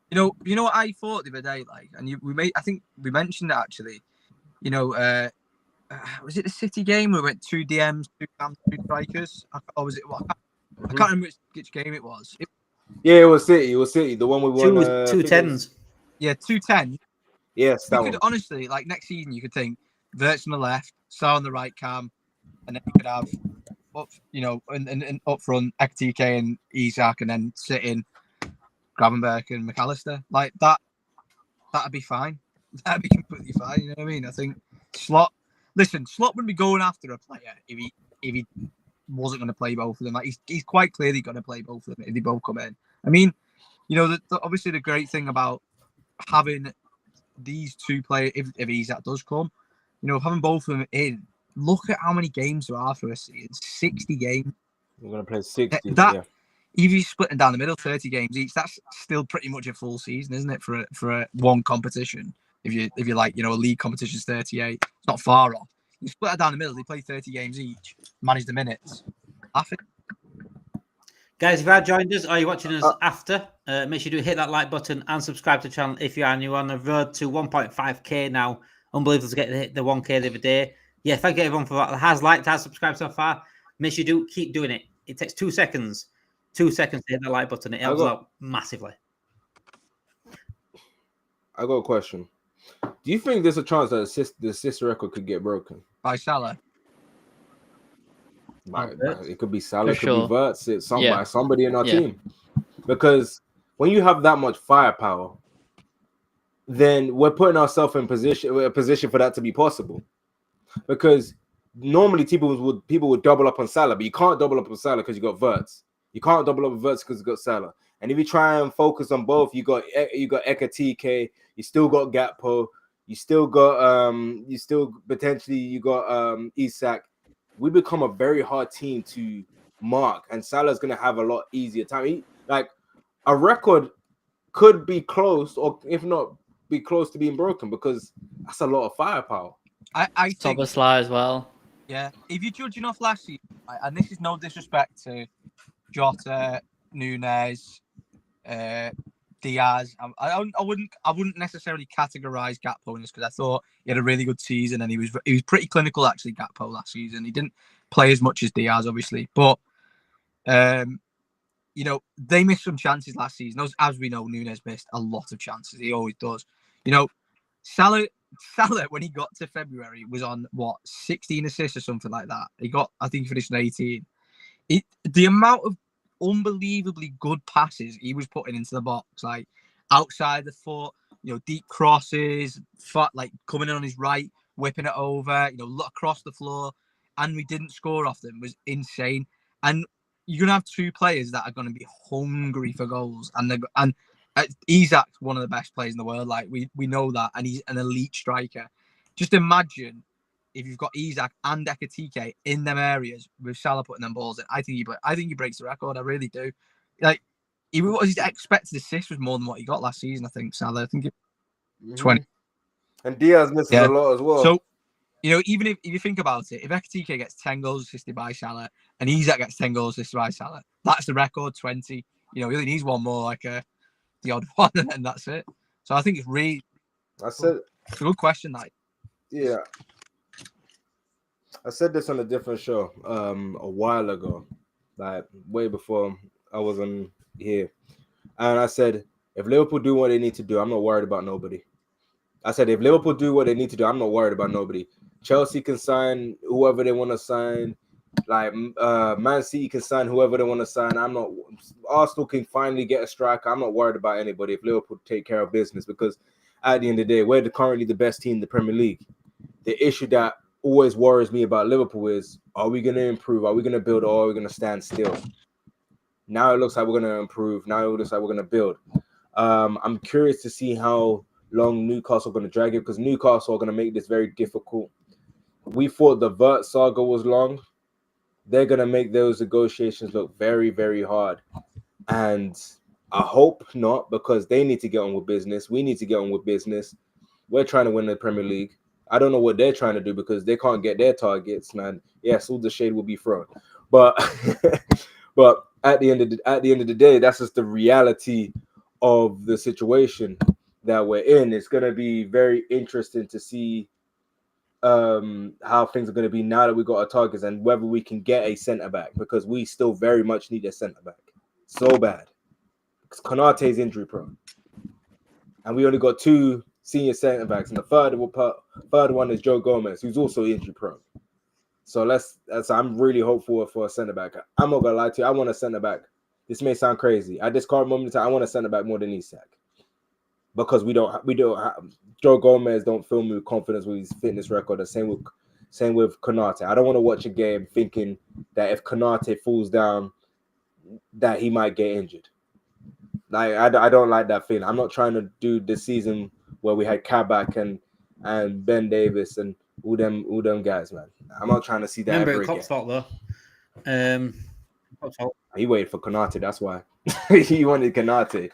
you know what I thought the other day, like, and I think we mentioned it actually. Was it the City game where we went 2 DMs, 2 cams, 2 strikers? Or was it what? I can't remember which game it was. It was City. It was City. The one we won. 2 10s. Yeah, 2 10s. Yes, that you could honestly, like, next season, you could think Virgil on the left, Sar on the right cam, and then you could have and up front Ekatike and Isak, and then sit in Gravenberch and McAllister. Like that'd be fine. That'd be completely fine. You know what I mean? I think Slot wouldn't be going after a player if he wasn't going to play both of them. Like he's quite clearly going to play both of them if they both come in. I mean, obviously the great thing about having these two players, if Isak does come, having both of them in. Look at how many games there are for us. It's 60 games. We're going to play 60. If you're splitting down the middle, 30 games each, that's still pretty much a full season, isn't it? For one competition. If you like, a league competition is 38, it's not far off. You split it down the middle, they play 30 games each, manage the minutes. Guys, if you have joined us or you're watching us after, make sure you hit that like button and subscribe to the channel if you are new. On the road to 1.5k now. Unbelievable to hit the 1k the other day. Yeah, thank you everyone for that has liked, has subscribed so far. Make sure you keep doing it. It takes 2 seconds. 2 seconds to hit the like button. It helps out massively. I got a question. Do you think there's a chance that the assist record could get broken? By Salah. It could be Salah, it could sure. be Verts, it's Yeah. somebody in our Yeah. team. Because when you have that much firepower, then we're putting ourselves in a position for that to be possible. Because normally people would double up on Salah, but you can't double up on Salah because you got Verts. You can't double up on Verts because you got Salah. And if you try and focus on both, you got Ekatike, you still got Gakpo, you still got Isak. We become a very hard team to mark, and Salah's gonna have a lot easier time. A record could be close, or if not, be close to being broken because that's a lot of firepower. I think Szoboszlai as well. Yeah, if you're judging off last season, and this is no disrespect to Jota, Nunes, Diaz, I wouldn't necessarily categorize Gakpo in this because I thought he had a really good season and he was pretty clinical actually. Gakpo last season, he didn't play as much as Diaz obviously, but they missed some chances last season. As we know, Nunes missed a lot of chances. He always does. Salah, when he got to February, was on 16 assists or something like that. I think he finished on 18. The amount of unbelievably good passes he was putting into the box, like outside the foot, deep crosses, coming in on his right, whipping it over, across the floor, and we didn't score off them, was insane. And you're gonna have two players that are gonna be hungry for goals, and Isak's one of the best players in the world. Like we know that, and he's an elite striker. Just imagine if you've got Isak and Ekatike in them areas with Salah putting them balls in. I think he breaks the record. I really do. Like his expected assist was more than what he got last season. I think Salah. I think 20. And Diaz misses a lot as well. So even if you think about it, if Ekatike gets 10 goals assisted by Salah and Isak gets 10 goals assisted by Salah, that's the record. 20. He only needs one more, like the odd one, and then that's it. So I think it's really. It's a good question, that. Yeah. I said this on a different show a while ago, like way before I was on here. And I said, if Liverpool do what they need to do, I'm not worried about nobody. I said, if Liverpool do what they need to do, I'm not worried about nobody. Chelsea can sign whoever they want to sign. Like Man City can sign whoever they want to sign. Arsenal can finally get a striker. I'm not worried about anybody if Liverpool take care of business, because at the end of the day, we're currently the best team in the Premier League. The issue that always worries me about Liverpool is, are we going to improve? Are we going to build, or are we going to stand still? Now it looks like we're going to improve. Now it looks like we're going to build. I'm curious to see how long Newcastle are going to drag it, because Newcastle are going to make this very difficult. We thought the Vert saga was long. They're going to make those negotiations look very, very hard. And I hope not, because they need to get on with business. We need to get on with business. We're trying to win the Premier League. I don't know what they're trying to do because they can't get their targets, man. Yes, all the shade will be thrown. But but at the end of the day, that's just the reality of the situation that we're in. It's going to be very interesting to see how things are going to be now that we got our targets, and whether we can get a centre back, because we still very much need a centre back so bad, because Konate is injury prone, and we only got 2 senior centre backs, and the third one is Joe Gomez, who's also injury prone. So I'm really hopeful for a centre back. I'm not gonna lie to you, I want a centre back. This may sound crazy. At this current moment in time, I want a centre back more than Isak, because we don't have Joe Gomez don't fill me with confidence with his fitness record. The same with Konate. I don't want to watch a game thinking that if Konate falls down, that he might get injured. Like I don't like that feeling. I'm not trying to do this season where we had Kabak and Ben Davis and all them guys, man. I'm not trying to see that. Remember, Klopp's fault though. He waited for Konate. That's why he wanted Konate.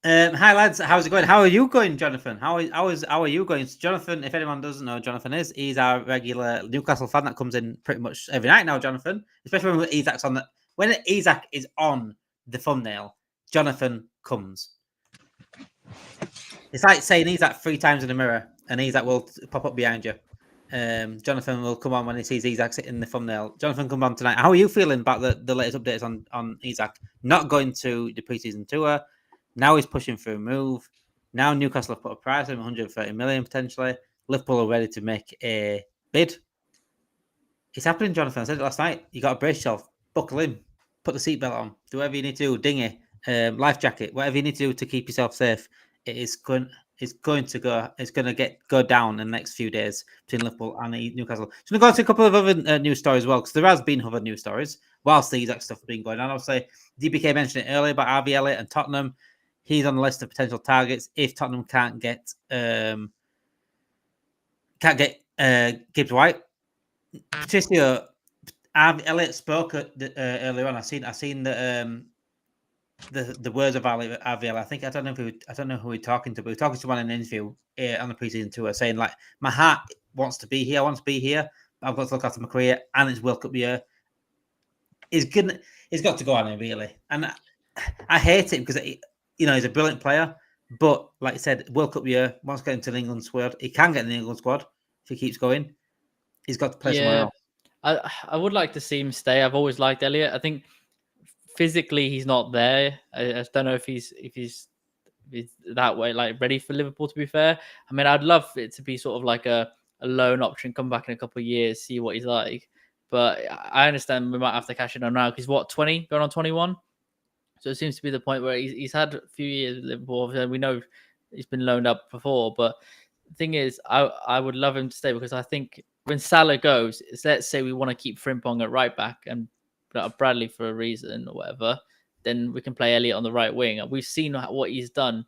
Hi lads, how's it going? How are you going, Jonathan? How are you going? So Jonathan, if anyone doesn't know, Jonathan he's our regular Newcastle fan that comes in pretty much every night now, Jonathan. Especially when Isak's on when Isak is on the thumbnail, Jonathan comes. It's like saying Isak 3 times in the mirror, and Isak will pop up behind you. Jonathan will come on when he sees Isak in the thumbnail. Jonathan, come on tonight. How are you feeling about the latest updates on Isak not going to the preseason tour? Now he's pushing for a move. Now Newcastle have put a price on 130 million potentially. Liverpool are ready to make a bid. It's happening, Jonathan. I said it last night. You got to brace yourself, buckle in, put the seatbelt on, do whatever you need to do, dinghy, life jacket, whatever you need to do to keep yourself safe. It's going to go down in the next few days between Liverpool and Newcastle. So we're going to go to a couple of other news stories as well, because there has been other news stories whilst the exact stuff has been going on. Obviously, DBK mentioned it earlier about Harvey Elliot and Tottenham. He's on the list of potential targets if Tottenham can't get Gibbs White. Patricio, Elliot spoke earlier on. I seen the words of Harvey Elliot. I don't know who we're talking to, but we're talking to one in an interview on the preseason tour, saying like, my heart wants to be here. I want to be here. I've got to look after my career, and it's World Cup year. He's got to go on it really, and I hate it because he's a brilliant player, but like I said, World Cup year, wants to get into the England squad. He can get in the England squad if he keeps going. He's got to play somewhere else. I would like to see him stay. I've always liked Elliot. I think physically he's not there. I just don't know if he's that way, like ready for Liverpool, to be fair. I mean, I'd love it to be sort of like a loan option, come back in a couple of years, see what he's like. But I understand we might have to cash in on now because 20 going on 21. So it seems to be the point where he's had a few years with Liverpool. We know he's been loaned up before, but the thing is, I would love him to stay because I think when Salah goes, let's say we want to keep Frimpong at right back and put up Bradley for a reason or whatever, then we can play Elliot on the right wing. We've seen what he's done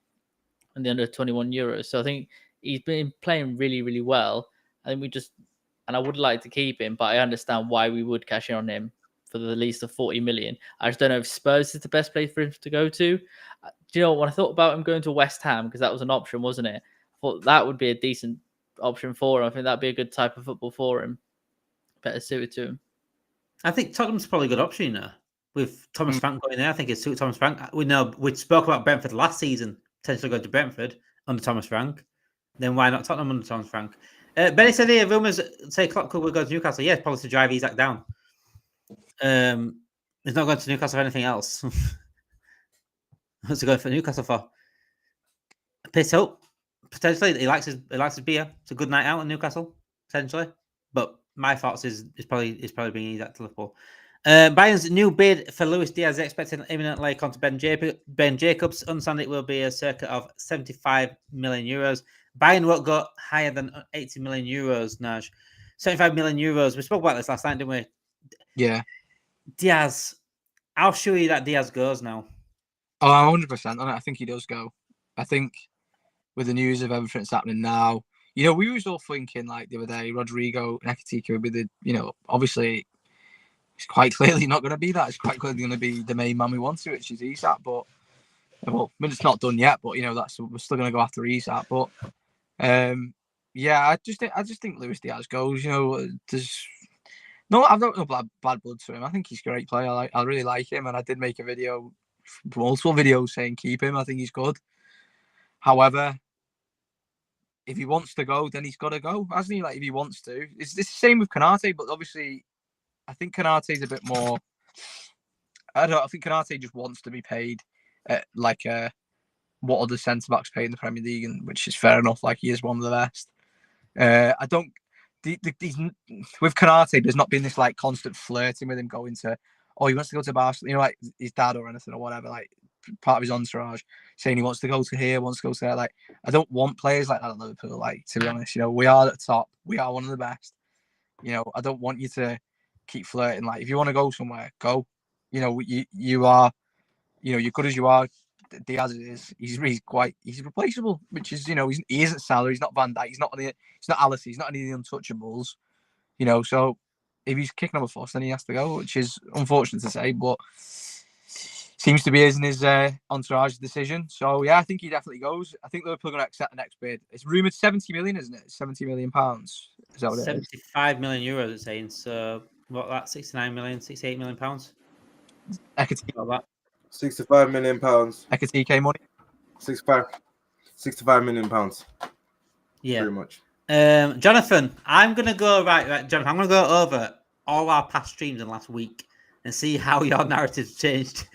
in the under 21 Euros. So I think he's been playing really, really well. I think and I would like to keep him, but I understand why we would cash in on him for the least of 40 million. I just don't know if Spurs is the best place for him to go to. Do you know, when I thought about him going to West Ham, because that was an option, wasn't it? I thought that would be a decent option for him. I think that'd be a good type of football for him. Better suited to him. I think Tottenham's probably a good option, with Thomas Frank going there. I think it's suited Thomas Frank. We spoke about Brentford last season, potentially going to Brentford under Thomas Frank. Then why not Tottenham under Thomas Frank? Benny said here, rumours say Klopp could go to Newcastle. Yes, probably to drive Isak down. He's not going to Newcastle for anything else. What's he going for Newcastle for? Piss up. Potentially, he likes his beer. It's a good night out in Newcastle, potentially. But my thoughts is probably bringing Isak to Liverpool. Bayern's new bid for Luis Diaz is expected imminently. Come to Ben Jacobs. Understand it will be a circa of 75 million euros. Bayern won't go higher than 80 million euros, Naj. 75 million euros. We spoke about this last night, didn't we? Yeah. Diaz. How sure are you that Diaz goes now? Oh, I'm 100% on it. I think he does go. I think with the news of everything that's happening now, we was all thinking like the other day, Rodrigo and Ekitike would be obviously it's quite clearly not going to be that. It's quite clearly going to be the main man we want to, which is Isak. But it's not done yet. But we're still going to go after Isak. But I just think Luis Diaz goes. I've got no bad blood to him. I think he's a great player. I really like him, and I did make a video, multiple videos saying keep him. I think he's good. However, if he wants to go, then he's got to go, hasn't he? Like if he wants to, it's the same with Konate. But obviously, I think Konate's a bit more. I think Konate just wants to be paid what other centre backs pay in the Premier League, and which is fair enough. Like he is one of the best. I don't. With Konate, there's not been this like constant flirting with him going to, he wants to go to Barcelona, like his dad or anything or whatever, like part of his entourage saying he wants to go to here, wants to go to there. Like I don't want players like that at Liverpool. Like to be honest, we are at the top, we are one of the best. I don't want you to keep flirting. Like if you want to go somewhere, go. You are, you're good as you are. Diaz is. He's replaceable, which is he isn't Salah, he's not Van Dijk, he's not Alisson, he's not any of the untouchables. So if he's kicking up a fuss, then he has to go, which is unfortunate to say, but seems to be his entourage decision. So yeah, I think he definitely goes. I think Liverpool are going to accept the next bid. It's rumoured 70 million, isn't it? 70 million pounds. Is that what it is? 75 million euros, it's saying. So what, that 69 million, 68 million pounds? Ekitike. 65 million pounds. Ekitike money. 65 million pounds. Yeah. Pretty much. Jonathan, I'm going to go right. Jonathan, I'm going to go over all our past streams in the last week and see how your narrative's changed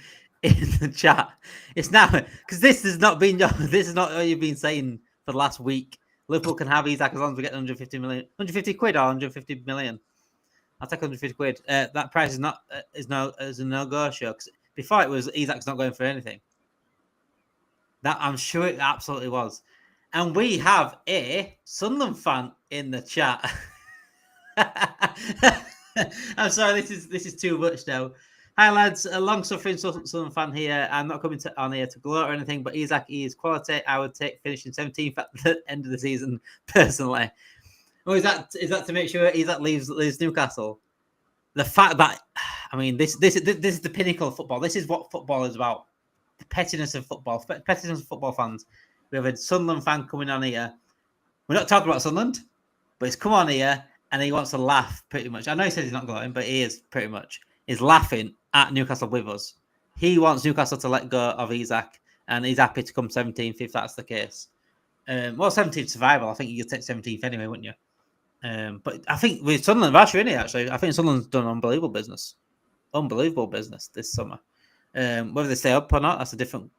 in the chat. It's now because this has not been this is not what you've been saying for the last week. Liverpool can have Isak as long as we get 150 million, 150 quid or 150 million. I'll take 150 quid. That price is not is a no-go show. Before it was Isak's not going for anything. That I'm sure it absolutely was. And we have a Sunderland fan in the chat. I'm sorry, this is too much now. Hi lads, a long-suffering Sunderland fan here. I'm not coming on here to gloat or anything, but Isak is quality. I would take finishing 17th at the end of the season personally. Oh, is that to make sure Isak leaves Newcastle? The fact that this is the pinnacle of football. This is what football is about. The pettiness of football. Pettiness of football fans. We have a Sunderland fan coming on here. We're not talking about Sunderland, but he's come on here and he wants to laugh pretty much. I know he says he's not gloating, but he is pretty much. He's laughing at Newcastle with us. He wants Newcastle to let go of Isak, and he's happy to come 17th if that's the case. 17th survival. I think you could take 17th anyway, wouldn't you? But I think with Sunderland, Varsha in it actually. I think Sunderland's done unbelievable business this summer. Whether they stay up or not, that's a different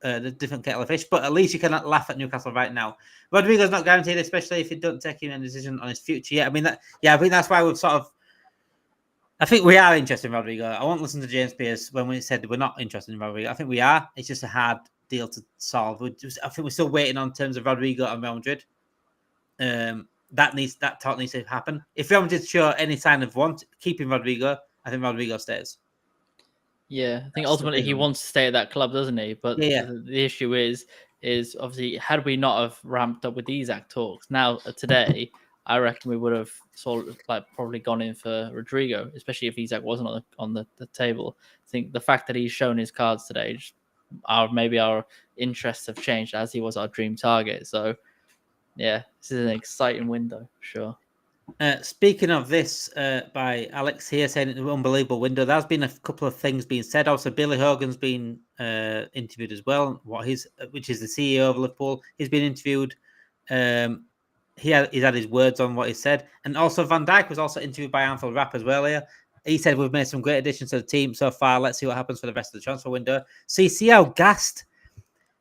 kettle of fish. But at least you cannot laugh at Newcastle right now. Rodrigo's not guaranteed, especially if you don't take him a decision on his future yet. I think that's why we've sort of. I think we are interested in Rodrigo. I won't listen to James Pierce when we said we're not interested in Rodrigo. I think we are. It's just a hard deal to solve. I think we're still waiting on terms of Rodrigo and Real Madrid. That talk needs to happen. If Real Madrid show any sign of keeping Rodrigo, I think Rodrigo stays. Yeah, I think ultimately he wants to stay at that club, doesn't he? But the issue is obviously had we not have ramped up with the Isak talks now today, I reckon we would have probably gone in for Rodrigo, especially if Isak wasn't on the table. I think the fact that he's shown his cards today, maybe our interests have changed as he was our dream target. So yeah, this is an exciting window, sure. Speaking of this, by Alex here saying it's an unbelievable window, there's been a couple of things being said. Also, Billy Hogan's been interviewed as well. Which is the CEO of Liverpool, he's been interviewed. He's had his words on what he said, and also Van Dijk was also interviewed by Anfield Rap as well. Here, he said we've made some great additions to the team so far. Let's see what happens for the rest of the transfer window. So you see how gassed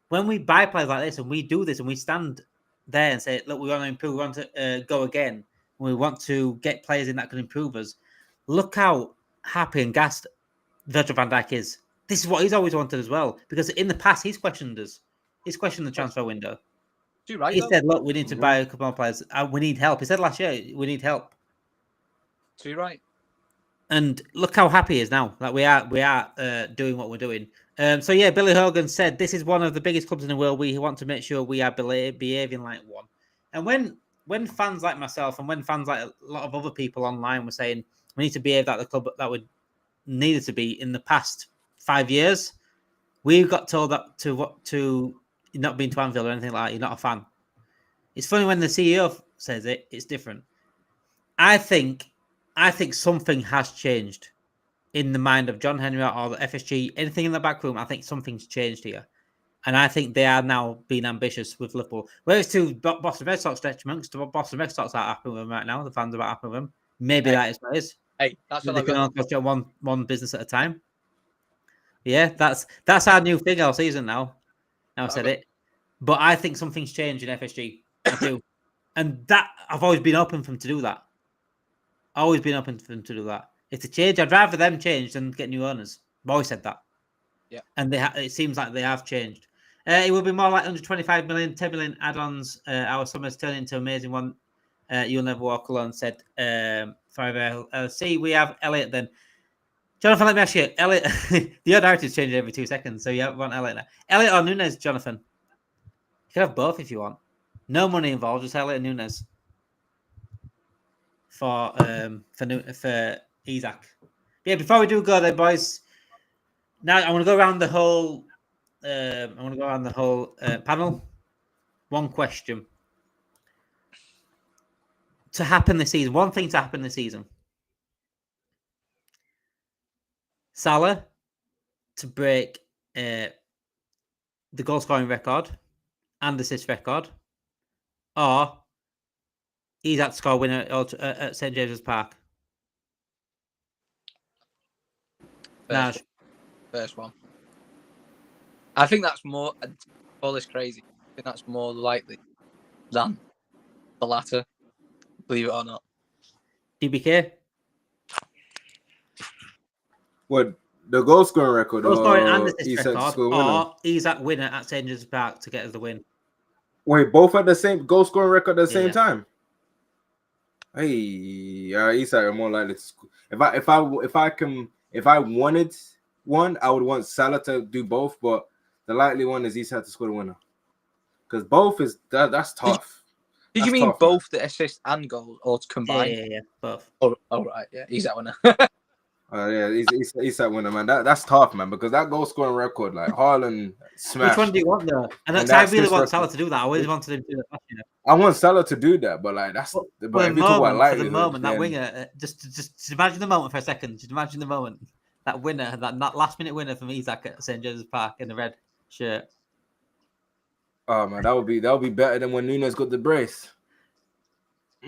when we buy players like this, and we do this, and we stand there and say, "Look, we want to improve. We want to go again." We want to get players in that can improve us. Look how happy and gassed Virgil van Dijk is. This is what he's always wanted as well. Because in the past, he's questioned us. He's questioned the transfer window. Right, he said, look, we need to buy a couple more players. We need help. He said last year, we need help. Too right. And look how happy he is now. Like we are doing what we're doing. Billy Hogan said, this is one of the biggest clubs in the world. We want to make sure we are behaving like one. And when fans like myself and when fans like a lot of other people online were saying we need to behave like the club that we needed to be in the past 5 years, we got told that to not being to Anfield or anything like that, you're not a fan. It's funny when the CEO says it's different. I think something has changed in the mind of John Henry or the FSG, anything in the back room. I think something's changed here. And I think they are now being ambitious with Liverpool. Whether it's to Boston Red Sox detriment, because Boston Red Sox aren't happy with them right now. The fans are not happy with them. Maybe that is what it is. Hey, that's what they can only concentrate one business at a time. Yeah, that's our new thing all season now. Now I said it. But I think something's changed in FSG. I do. And that I've always been open for them to do that. Always been open for them to do that. If they change, I'd rather them change than get new owners. I've always said that. Yeah. And it seems like they have changed. It will be more like 125 million, 10 million add-ons. Our summer's turned into an amazing one. You'll never walk alone, said Forever LFC. We have Elliot then. Jonathan, let me ask you. Elliot, the odd narrative's changing every 2 seconds, so you want Elliot now. Elliot or Nunez, Jonathan? You can have both if you want. No money involved, just Elliot and Nunez. For Isak. Yeah, before we do go there, boys, now I want to go around the whole panel. One question. To happen this season, one thing to happen this season. Salah to break the goal scoring record and assist record, or Isak to score winner at St James's Park. First one. I think that's more. All this crazy. I think that's more likely than the latter. Believe it or not. DBK. What the goal scoring record? Goal scoring and Or assist Isak to record, score winner? or Isak winner at St. James's Park to get us the win. Wait, both at the same goal scoring record at the same Yeah. time. Hey, Isak are more likely to score. If I wanted one, I would want Salah to do both, but the likely one is Isak to score the winner. Because both is that's tough. Did you That's mean tough, man. both the assist and goal, or to combine? Yeah, both. Oh, right, yeah, he's that winner. Yeah, he's that winner, man. That's tough, man, because that goal scoring record, like Haaland smashed. Which one do you want though? And And I that's really want disrespectful. Salah to do that. I always wanted him to do that last year. I want Salah to do that, but like that's. But But if you talk about for likelihood, the moment, that then- winger, just imagine the moment for a second. Just imagine the moment. That winner, that last minute winner from Isak at St. James's Park in the red shirt. Oh man, that would be better than when Nunes got the brace.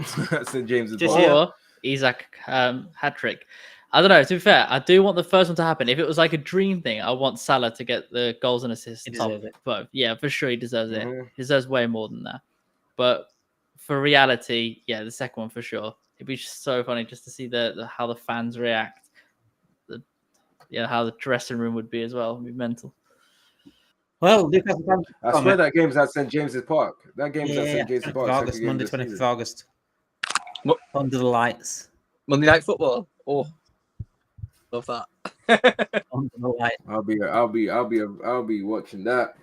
St. James's Just Park. here. Or Isak hat trick. I don't know. To be fair, I do want the first one to happen. If it was like a dream thing, I want Salah to get the goals and assists. He top deserves it. But yeah, for sure he deserves it. Mhm. He deserves way more than that. But for reality, yeah, the second one for sure. It'd be just so funny just to see the how the fans react. How the dressing room would be as well. It'd be mental. Well, Newcastle fans, I swear that game's at St. James's Park. That game's at yeah, St. James's 25th Park. of August, second game Monday, of the 25th of season. August. What? Under the lights. Monday Night Football. Oh, love that. Under the lights. I'll be watching that.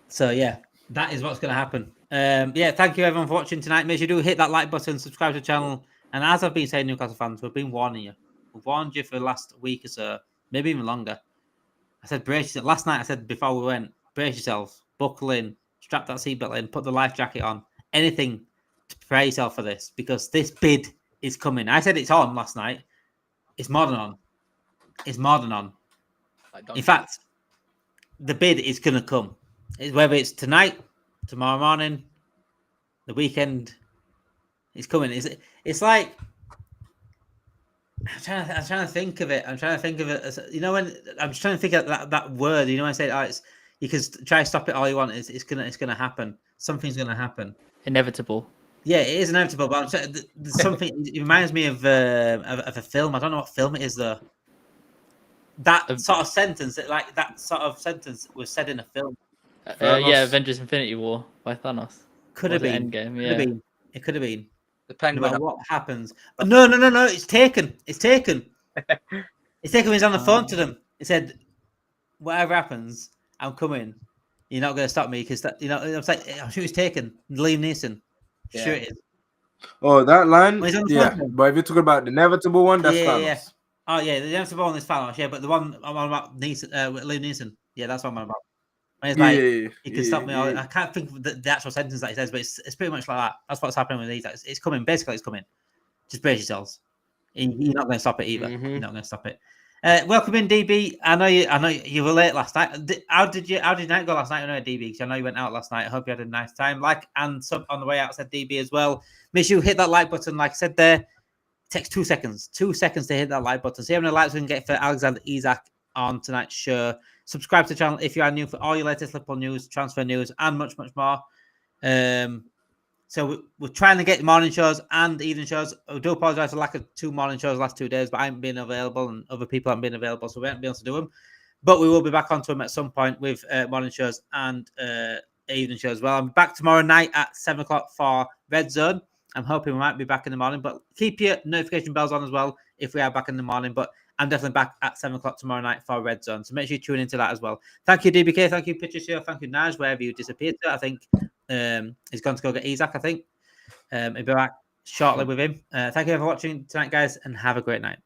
So yeah, that is what's going to happen. Yeah, thank you everyone for watching tonight. Make sure you do hit that like button, subscribe to the channel. And as I've been saying, Newcastle fans, we've been warning you. We've warned you for the last week or so, maybe even longer. I said brace yourself. Last night I said before we went, brace yourself, buckle in, strap that seatbelt in, put the life jacket on, anything to prepare yourself for this, because this bid is coming. I said it's on last night. It's modern on. It's modern on. In fact, the bid is going to come. Whether it's tonight, tomorrow morning, the weekend, it's coming. It's like I'm trying to think of it. I'm trying to think of it as, when I'm just trying to think of that word. When I say you can try to stop it all you want. It's gonna happen. Something's gonna happen. Inevitable. Yeah, it is inevitable. But there's something. It reminds me of a film. I don't know what film it is though. That sort of sentence, was said in a film. Avengers: Infinity War by Thanos. Could have been. Endgame. Could have been. It could have been. The No Penguin. matter what happens. But no. It's taken. It's taken. It's taken. He's on the phone to them. He said, "Whatever happens, I'm coming. You're not going to stop me because I was like, I'm sure it's taken. Liam Neeson. Yeah. Sure it is. Oh, that line. Well, he's on the Yeah, phone. but if you're talking about the inevitable one, that's Yeah, Thanos. yeah. Oh yeah, the inevitable one is Thanos. Yeah, but the one I'm on about Neeson, Liam Neeson. Yeah, that's what I'm on about. And he's like, he can stop me. I can't think of the actual sentence that he says, but it's pretty much like that. That's what's happening with these. It's coming. Basically, it's coming. Just brace yourselves. You're not going to stop it either. Mhm. You're not going to stop it. Welcome in, DB. I know you were late last night. How did your night go last night? I know DB, because I know you went out last night. I hope you had a nice time. And sub on the way out, said DB as well. Make sure you hit that like button. Like I said there, it takes 2 seconds. 2 seconds to hit that like button. See how many likes we can get for Alexander Isak on tonight's show. Subscribe to the channel if you are new for all your latest Liverpool news, transfer news, and much, much more. So we're trying to get morning shows and evening shows. I do apologise for lack of 2 morning shows the last 2 days, but I haven't been available and other people haven't been available, so we haven't been able to do them. But we will be back onto them at some point with morning shows and evening shows as well. I'm back tomorrow night at 7 o'clock for Red Zone. I'm hoping we might be back in the morning, but keep your notification bells on as well if we are back in the morning. But I'm definitely back at 7 o'clock tomorrow night for Red Zone. So make sure you tune into that as well. Thank you, DBK. Thank you, Picture Show. Thank you, Naj, wherever you disappeared to. I think he's gone to go get Isak, I think. He'll be back shortly with him. Thank you for watching tonight, guys, and have a great night.